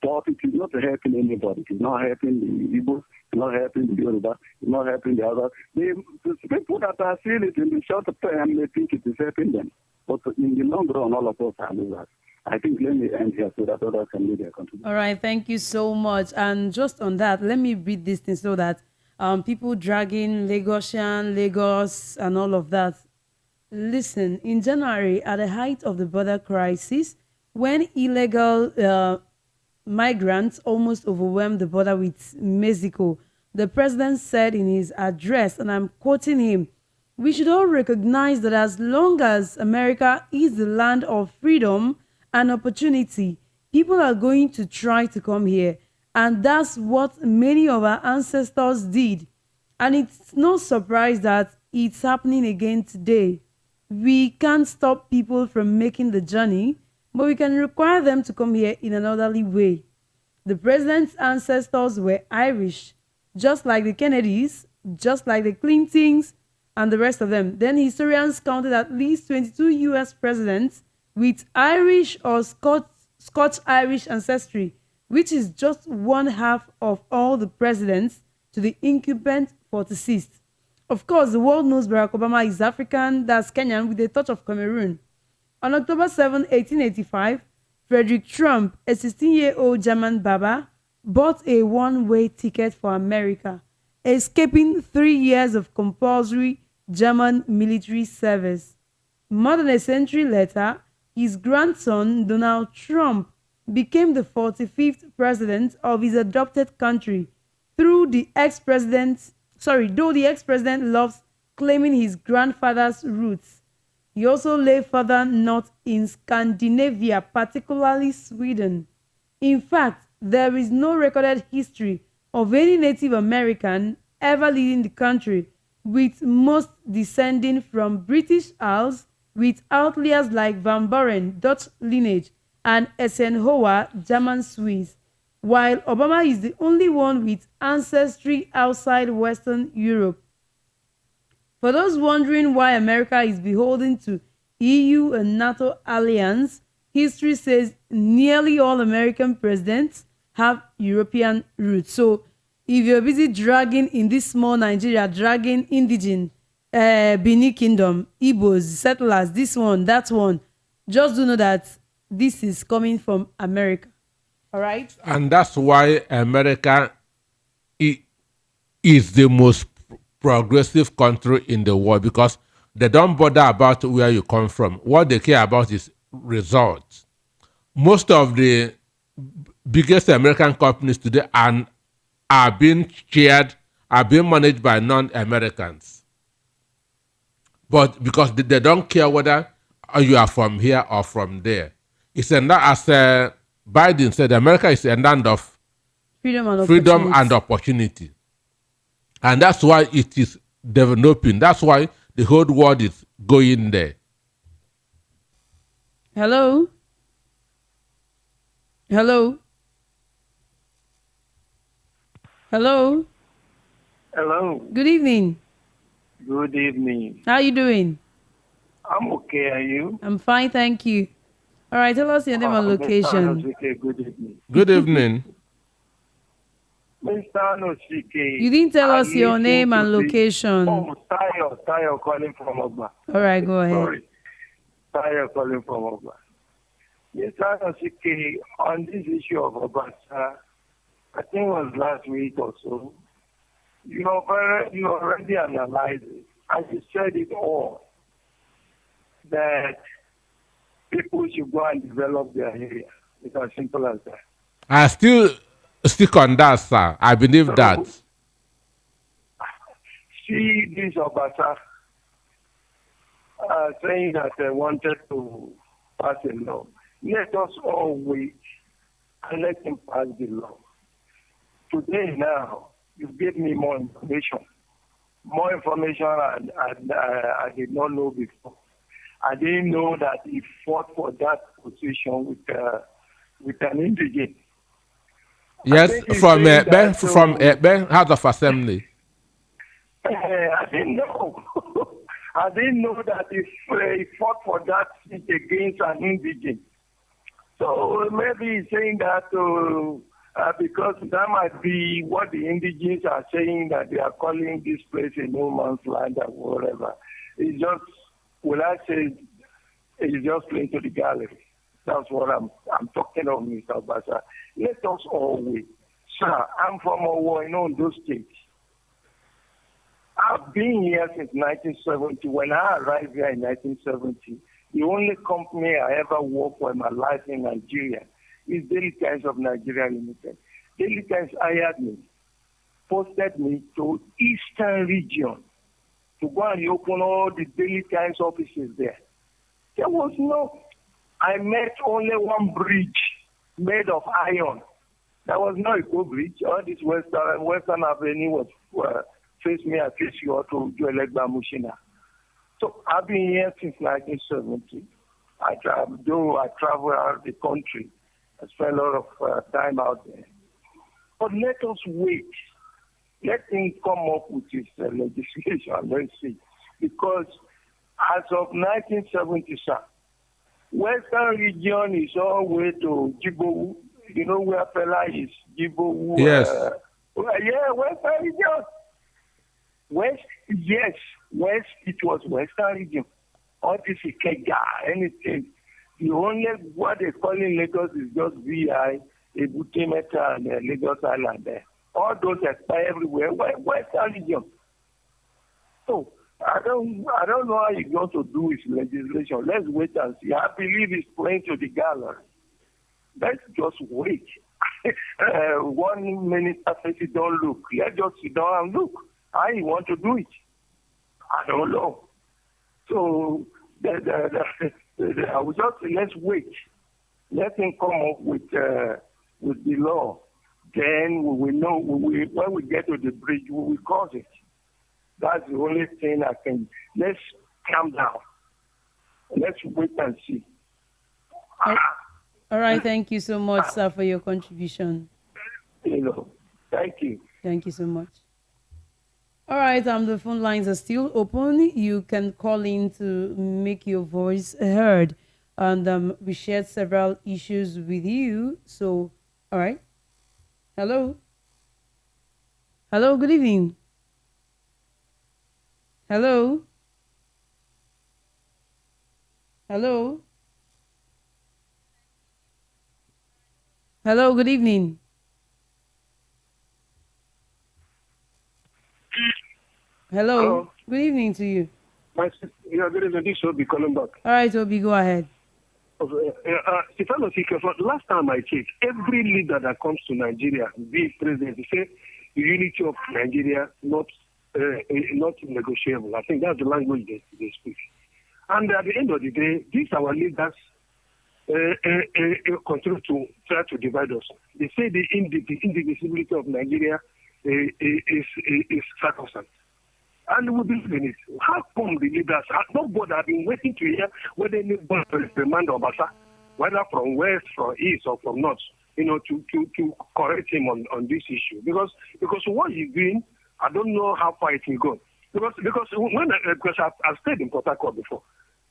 But it is not helping anybody. It is not helping the Igbos. It's not helping the Yoruba. It's not helping the others. The people that are seeing it in the short term, they think it is helping them. But in the long run, all of us are losers. I think let me end here so that others can make their contribution. All right, thank you so much. And just on that, let me read this thing so that people dragging Lagosian, Lagos, and all of that. Listen, in January, at the height of the border crisis, when illegal migrants almost overwhelmed the border with Mexico, the president said in his address, and I'm quoting him, "We should all recognize that as long as America is the land of freedom and opportunity, people are going to try to come here. And that's what many of our ancestors did. And it's no surprise that it's happening again today. We can't stop people from making the journey, but we can require them to come here in an orderly way. The president's ancestors were Irish, just like the Kennedys, just like the Clintons, and the rest of them. Then historians counted at least 22 US presidents with Irish or Scotch-Irish ancestry, which is just one half of all the presidents to the incumbent 46th. Of course, the world knows Barack Obama is African, that's Kenyan, with a touch of Cameroon. On October 7, 1885, Frederick Trump, a 16-year-old German barber, bought a one-way ticket for America, escaping 3 years of compulsory German military service. More than a century later, his grandson, Donald Trump, became the 45th president of his adopted country though the ex-president loves claiming his grandfather's roots. He also lay further north in Scandinavia, particularly Sweden. In fact, there is no recorded history of any Native American ever leading the country, with most descending from British Isles, with outliers like Van Buren, Dutch lineage, and Eisenhower, German Swiss, while Obama is the only one with ancestry outside Western Europe. For those wondering why America is beholden to EU and NATO alliance, history says nearly all American presidents have European roots. So if you're busy dragging in this small Nigeria, dragging indigenous, Benin Kingdom, Igbos, settlers, this one, that one, just do know that this is coming from America. All right? And that's why America is the most progressive country in the world, because they don't bother about where you come from. What they care about is results. Most of the biggest American companies today are being managed by non-Americans. But because they don't care whether you are from here or from there. It's as Biden said, America is a land of freedom and opportunity. And that's why it is developing. That's why the whole world is going there. Hello? Hello? Hello? Hello. Good evening. Good evening. How are you doing? I'm okay. Are you? I'm fine, thank you. All right, tell us your name and location. Good evening. Good evening. Mr. Anosike. You didn't tell us your name and location. Oh, Tayo calling from Ogba. All right, go ahead. Sorry. Tayo calling from Ogba. Mr. Anosike, on this issue of Obasa, I think it was last week or so, you already analyzed it, and you said it all, that people should go and develop their area. It's as simple as that. I still stick on that, sir. I believe that. See this Obasa saying that they wanted to pass a law. Let us all wait and let him pass the law. Today now, you gave me more information. More information I did not know before. I didn't know that he fought for that position with an indigent. Yes, from Ebe, House of Assembly. I didn't know. I didn't know that he fought for that seat against an indigent. So maybe he's saying that because that might be what the indigenous are saying, that they are calling this place a no man's land or whatever. It's just, will I say, is just playing to the gallery. That's what I'm talking of, Mr. Obasa. Let us all wait. Sir, I'm from Owo in Ondo State. I've been here since 1970. When I arrived here in 1970, the only company I ever worked for in my life in Nigeria is Daily Times of Nigeria Limited. Daily Times hired me, posted me to Eastern region to go and open all the Daily Times offices there. There was I met only one bridge made of iron. There was no eco bridge. All this Western Avenue was face me, I face you all to Joelegba Mushina. So I've been here since 1970. I travel around the country. I spend a lot of time out there. But let us wait. Let him come up with his legislation and let's see. Because as of 1970, sir, Western region is all the way to Jibowu. You know where fella is? Jibowu. Yes. Western region. West, yes. West, it was Western region. All this Ikeja, anything. The only what they call in Lagos is just VI, Ebute Meta, and Lagos Island there. All those expire everywhere. Western region. So I don't know how he's going to do his legislation. Let's wait and see. I believe he's playing to the gallery. Let's just wait. 1 minute after he don't look. Let's just sit down and look. How he want to do it? I don't know. So I will just say, let's wait. Let him come up with the law. Then we will know. When we get to the bridge, we will cross it. That's the only thing I can. Let's calm down. Let's wait and see. All right. Thank you so much, sir, for your contribution. Thank you. Thank you so much. All right. The phone lines are still open. You can call in to make your voice heard. And we shared several issues with you. So, all right. Hello. Hello. Good evening. Hello. Hello. Hello. Good evening. Hello. Good evening to you. Good evening. This will be calling back. All right, Obi, go ahead. Stefano, last time I checked, every leader that comes to Nigeria, be it president, they say the unity of Nigeria not negotiable. I think that's the language they speak. And at the end of the day, these our leaders continue to try to divide us. They say the indivisibility of Nigeria is sacrosanct. And we believe in it. How come the leaders, nobody have been waiting to hear whether anybody will reprimand Obasa, whether from west, from east, or from north, to correct him on this issue. Because what he's doing, I don't know how far it will go. Because I've stayed in Port Harcourt before.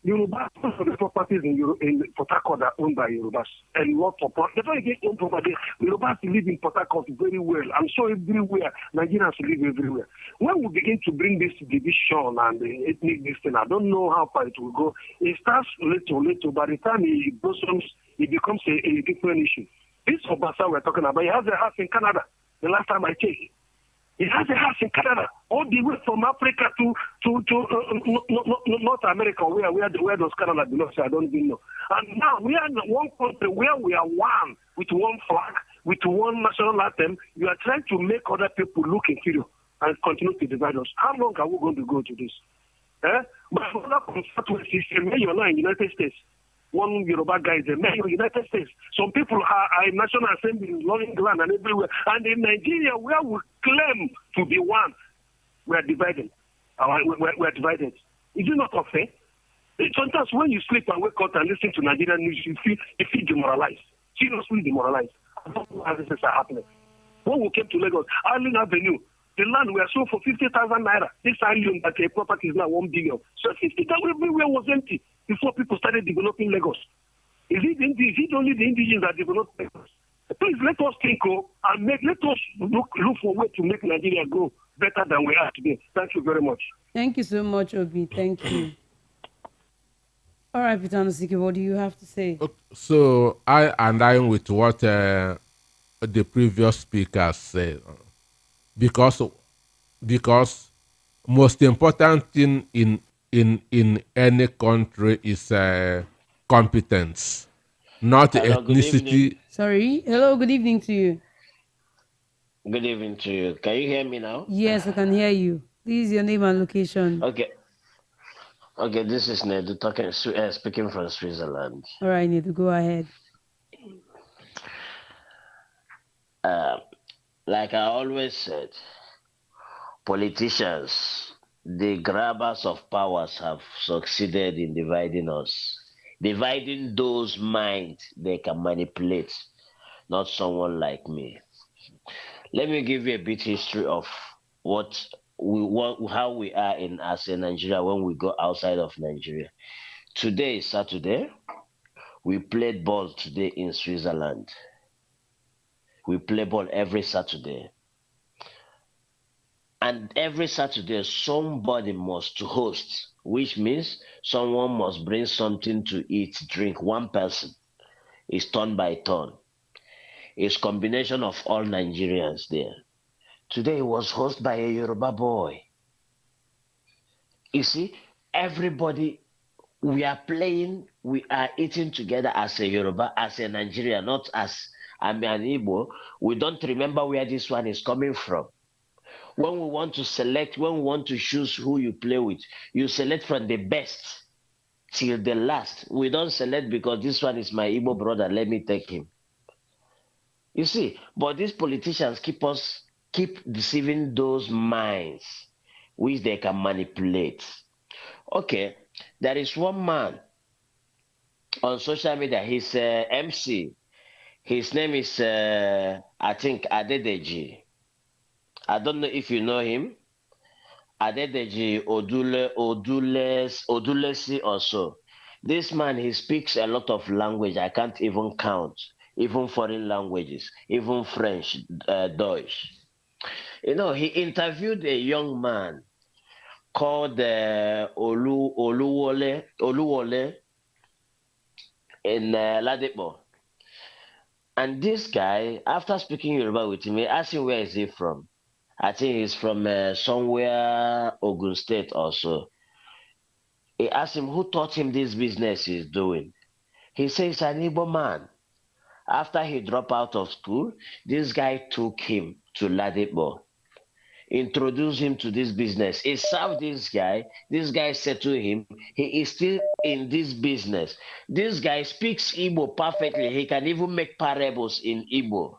Yoruba, most of the properties in Port Harcourt are owned by Yorubas. And lots of property. That's why you get own property. Yorubas live in Port Harcourt very well. I'm sure everywhere. Nigerians live everywhere. When we begin to bring this division and the ethnic this thing, I don't know how far it will go. It starts little. By the time it blossoms, it becomes a different issue. This Obasa we're talking about, he has a house in Canada. The last time I checked. He has a house in Canada, all the way from Africa to North America, where does Canada belong? I don't even know. And now we are in one country where we are one, with one flag, with one national anthem. You are trying to make other people look inferior and continue to divide us. How long are we going to go to this? My brother from Southwest is a mayor now in the United States. One Yoruba guy is a mayor in the United States. Some people are in National Assembly in England and everywhere. And in Nigeria, where we claim to be one, we are divided. We're divided. Is it not unfair? Sometimes when you sleep and wake up and listen to Nigerian news, you feel demoralized. Seriously demoralized. I don't know how this is happening. When we came to Lagos, Island Avenue, the land we are sold for 50,000 naira. This island that the property is now 1 billion. So 50,000 everywhere was empty before people started developing Lagos. Is it only the indigenous that developed Lagos? Please let us think and let us look for a way to make Nigeria grow better than we are today. Thank you very much. Thank you so much, Obi. Thank you. All right, Peter Nosike, what do you have to say? So I align with what the previous speaker said, because because most important thing in any country is competence, not Hello, good evening. ethnicity. Sorry. Hello, good evening to you. Good evening to you. Can you hear me now? Yes, I can hear you. Please, your name and location. Okay. Okay, this is Ned talking, speaking from Switzerland. All right, need to go ahead. Uh, like I always said, politicians, the grabbers of powers, have succeeded in dividing us, dividing those minds they can manipulate, not someone like me. Let me give you a bit history of what how we are in as a Nigeria when we go outside of Nigeria. Today is Saturday. We played ball today in Switzerland. We play ball every Saturday. And every Saturday, somebody must host, which means someone must bring something to eat, drink. One person is turn by turn. It's combination of all Nigerians there. Today it was hosted by a Yoruba boy. You see, everybody, we are playing, we are eating together as a Yoruba, as a Nigerian, not as I'm an Igbo. We don't remember where this one is coming from. When we want to select, when we want to choose who you play with, you select from the best till the last. We don't select because this one is my Igbo brother, let me take him. You see, but these politicians keep deceiving those minds which they can manipulate. Okay, there is one man on social media. He's MC. His name is I think Adedeji. I don't know if you know him. Adedeji Odulesi also. This man, he speaks a lot of language. I can't even count. Even foreign languages, even French, Dutch. You know, he interviewed a young man called Oluwole in Ladipo. And this guy, after speaking Yoruba with him, he asked him where is he from. I think he's from somewhere Ogun State also. He asked him who taught him this business he's doing. He says an Igbo man. After he dropped out of school, this guy took him to Ladipo, introduced him to this business. He served this guy said to him, he is still in this business. This guy speaks Igbo perfectly. He can even make parables in Igbo.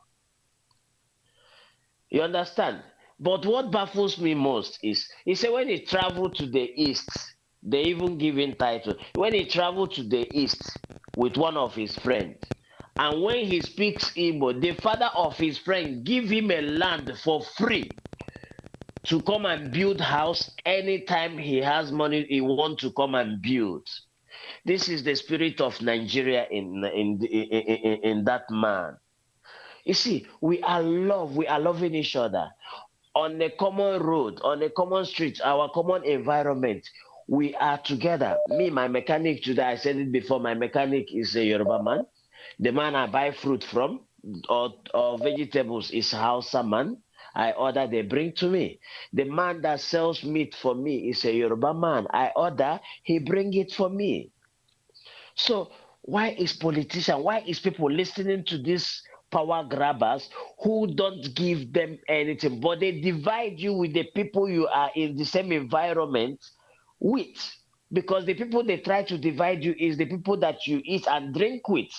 You understand? But what baffles me most is, he said when he traveled to the east, they even give him title. When he traveled to the east with one of his friends, and when he speaks Igbo, the father of his friend give him a land for free to come and build house anytime he has money he want to come and build. This is the spirit of Nigeria in that man. You see, we are loving each other on a common road, on a common street, our common environment. We are together. Me, my mechanic today, I said it before, my mechanic is a Yoruba man. The man I buy fruit from or vegetables is Hausa man. I order, they bring to me. The man that sells meat for me is a Yoruba man. I order, he bring it for me. So why is people listening to these power grabbers who don't give them anything, but they divide you with the people you are in the same environment with? Because the people they try to divide you is the people that you eat and drink with,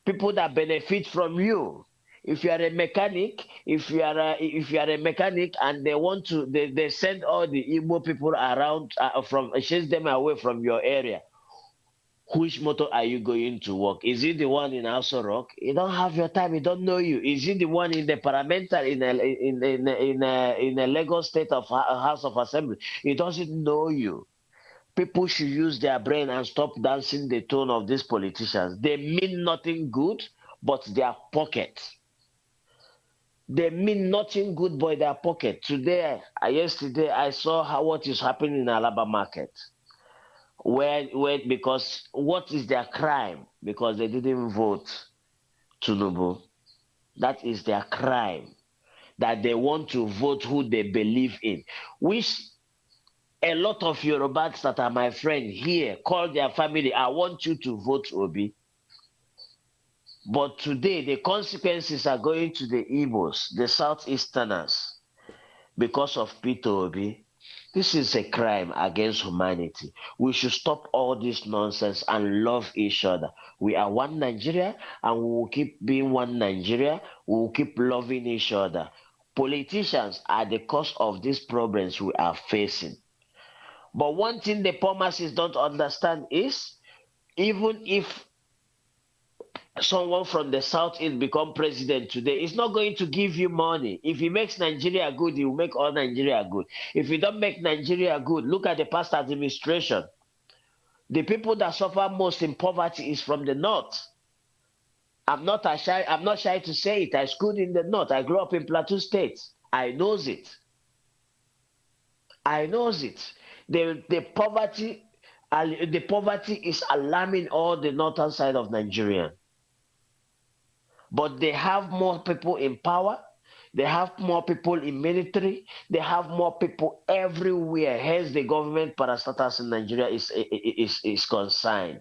people that benefit from you. If you are a mechanic, if you are a mechanic and they send all the Igbo people around from chase them away from your area, which motor are you going to work? Is it the one in Aso Rock? He don't have your time. He don't know you. Is it the one in the Parliamentary in a Lagos State of House of Assembly? He doesn't know you. People should use their brain and stop dancing the tone of these politicians. They mean nothing good, but their pocket. They mean nothing good but their pocket. Yesterday, I saw what is happening in Alaba market. Where because what is their crime? Because they didn't vote Tinubu. That is their crime. That they want to vote who they believe in. Which a lot of Yorubas that are my friend here call their family, I want you to vote Obi. But today the consequences are going to the Igbos, the Southeasterners, because of Peter Obi. This is a crime against humanity. We should stop all this nonsense and love each other. We are one Nigeria and we will keep being one Nigeria. We will keep loving each other. Politicians are the cause of these problems we are facing. But one thing the poor masses don't understand is even if someone from the southeast become president today, it's not going to give you money. If he makes Nigeria good, he will make all Nigeria good. If he don't make Nigeria good, look at the past administration. The people that suffer most in poverty is from the north. I'm not shy to say it. I schooled in the north. I grew up in Plateau State. I knows it. I knows it. The poverty is alarming all the northern side of Nigeria. But they have more people in power. They have more people in military. They have more people everywhere. Hence, the government parastatus in Nigeria is concerned.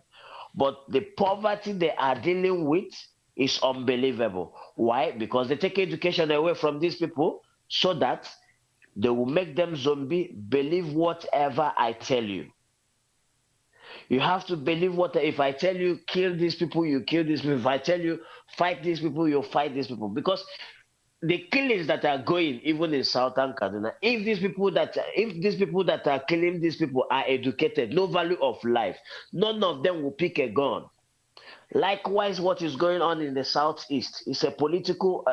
But the poverty they are dealing with is unbelievable. Why? Because they take education away from these people so that they will make them zombie, believe whatever I tell you. You have to believe what if I tell you kill these people, you kill these people. If I tell you fight these people, you fight these people. Because the killings that are going even in southern Kaduna, if these people that are killing these people are educated, no value of life, none of them will pick a gun. Likewise, what is going on in the southeast is a political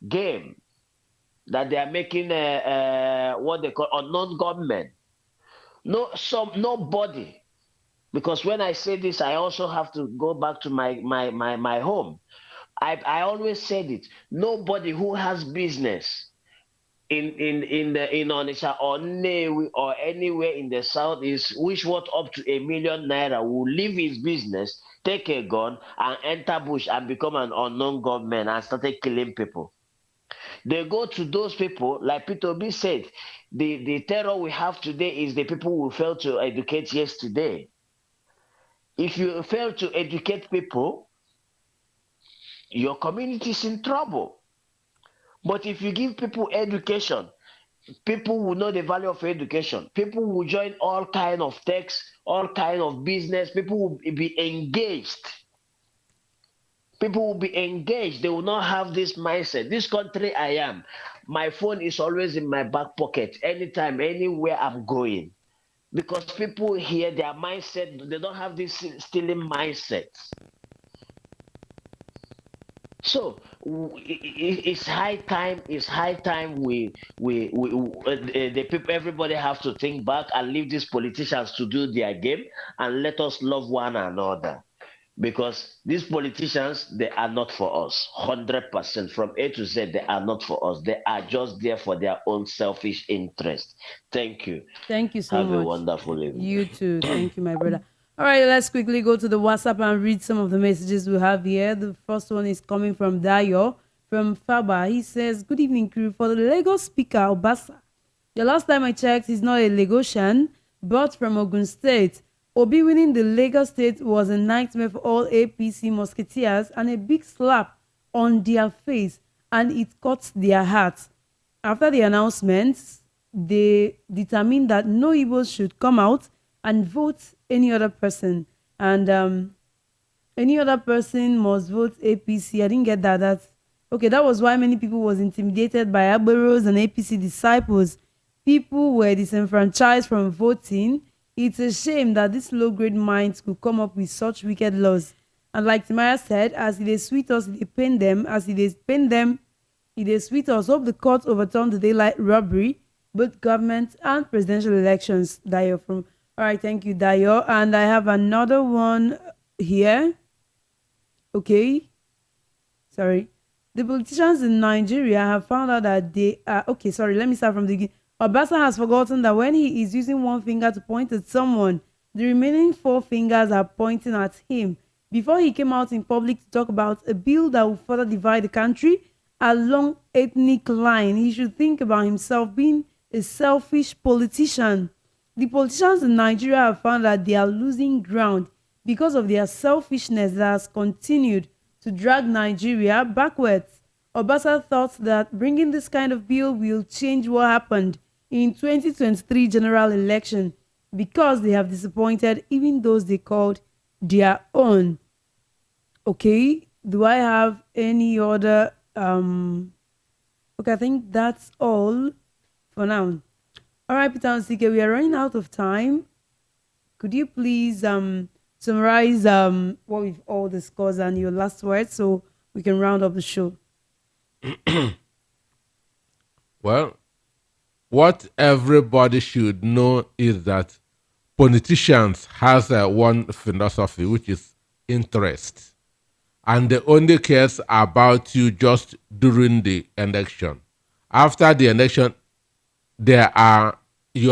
game that they are making what they call unknown government. Nobody, because when I say this, I also have to go back to my home. I always said it. Nobody who has business in Onitsha or Nnewi or anywhere in the south is which worth up to ₦1 million will leave his business, take a gun, and enter bush and become an unknown government and started killing people. They go to those people, like Peter Obi said, the terror we have today is the people who failed to educate yesterday. If you fail to educate people, your community is in trouble. But if you give people education, people will know the value of education. People will join all kind of techs, all kind of business. People will be engaged. People will be engaged. They will not have this mindset. This country I am, my phone is always in my back pocket. Anytime, anywhere I'm going. Because people here, their mindset, they don't have this stealing mindset. So it's high time. It's high time the people, everybody have to think back and leave these politicians to do their game and let us love one another. Because these politicians, they are not for us. 100% from A to Z, they are not for us. They are just there for their own selfish interest. Thank you. Thank you so Have much. a wonderful evening. You too. Thank you, my brother. All right, let's quickly go to the WhatsApp and read some of the messages we have here. The first one is coming from Dayo from Faba. He says, "Good evening, crew. For the Lagos Speaker, Obasa. The last time I checked, he's not a Lagosian, but from Ogun State. Obi winning the Lagos State was a nightmare for all APC musketeers and a big slap on their face, and it cuts their hearts. After the announcements, they determined that no Igbos should come out and vote any other person, and any other person must vote APC. I didn't get that. That was why many people was intimidated by Agberos and APC disciples. People were disenfranchised from voting. It's a shame that these low-grade minds could come up with such wicked laws. And like Timaya said, as it is sweet us, they pain them. As it is pain them, it is sweet us. Hope the court overturn the daylight robbery, both government and presidential elections." Dayo from. All right, thank you, Dayo. And I have another one here. Okay. Sorry. The politicians in Nigeria have found out that they are... Okay, sorry, let me start from the beginning. Obasa has forgotten that when he is using one finger to point at someone, the remaining four fingers are pointing at him. Before he came out in public to talk about a bill that will further divide the country along ethnic line, he should think about himself being a selfish politician. The politicians in Nigeria have found that they are losing ground because of their selfishness that has continued to drag Nigeria backwards. Obasa thought that bringing this kind of bill will change what happened in 2023 general election because they have disappointed even those they called their own. Okay, do I have any other okay, I think that's all for now. All right, Peter and CK, we are running out of time. Could you please summarize what we've all discussed and your last words so we can round up the show? Well, what everybody should know is that politicians has one philosophy, which is interest, and they only cares about you just during the election. After the election, you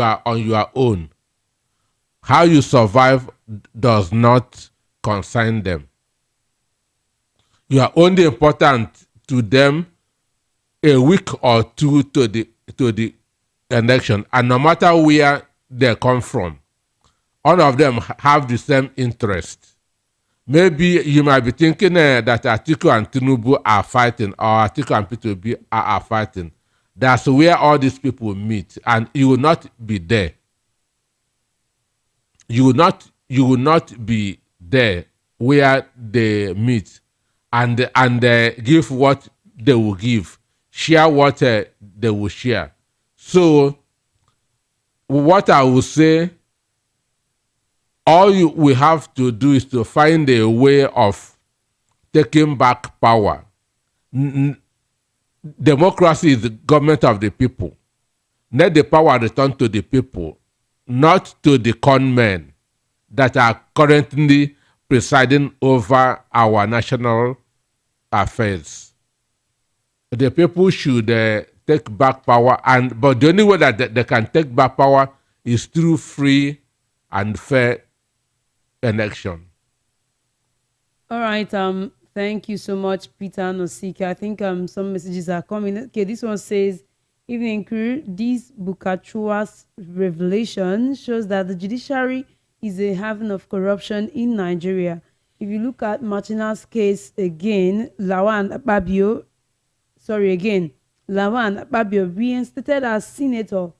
are on your own. How you survive does not concern them. You are only important to them a week or two to the election, and no matter where they come from, all of them have the same interest. Maybe you might be thinking that Atiku and Tinubu are fighting, or Atiku and P2B are fighting. That's where all these people meet, and you will not be there. You will not be there where they meet, and give what they will give, share what they will share. So, what I will say, all we have to do is to find a way of taking back power. Democracy is the government of the people. Let the power return to the people, not to the conmen that are currently presiding over our national affairs. The people should take back power, but the only way that they can take back power is through free and fair election. All right. Thank you so much, Peter Nosika. I think some messages are coming. Okay, this one says, evening crew, this Bukachua's revelation shows that the judiciary is a haven of corruption in Nigeria. If you look at Martina's case again, Lawan Akpabio reinstated as senator,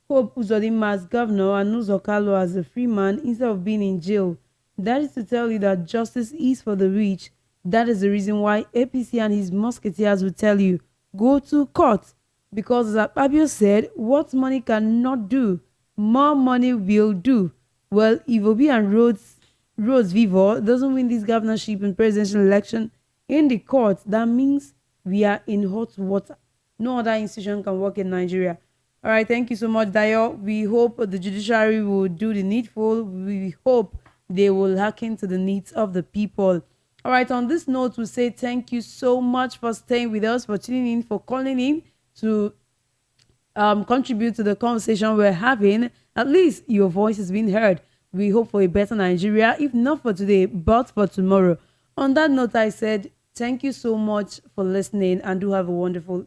Hope Uzodinma as governor, and Nuzo Kalo as a free man instead of being in jail. That is to tell you that justice is for the rich. That is the reason why APC and his musketeers will tell you, go to court. Because as Akpabio said, what money cannot do, more money will do. Well, if Obi and Rhodes Vivo doesn't win this governorship and presidential election in the court, that means we are in hot water. No other institution can work in Nigeria. All right, thank you so much, Dayo. We hope the judiciary will do the needful. We hope they will hearken to the needs of the people. All right, on this note, we say thank you so much for staying with us, for tuning in, for calling in to contribute to the conversation we're having. At least your voice has been heard. We hope for a better Nigeria, if not for today, but for tomorrow. On that note, I said thank you so much for listening and do have a wonderful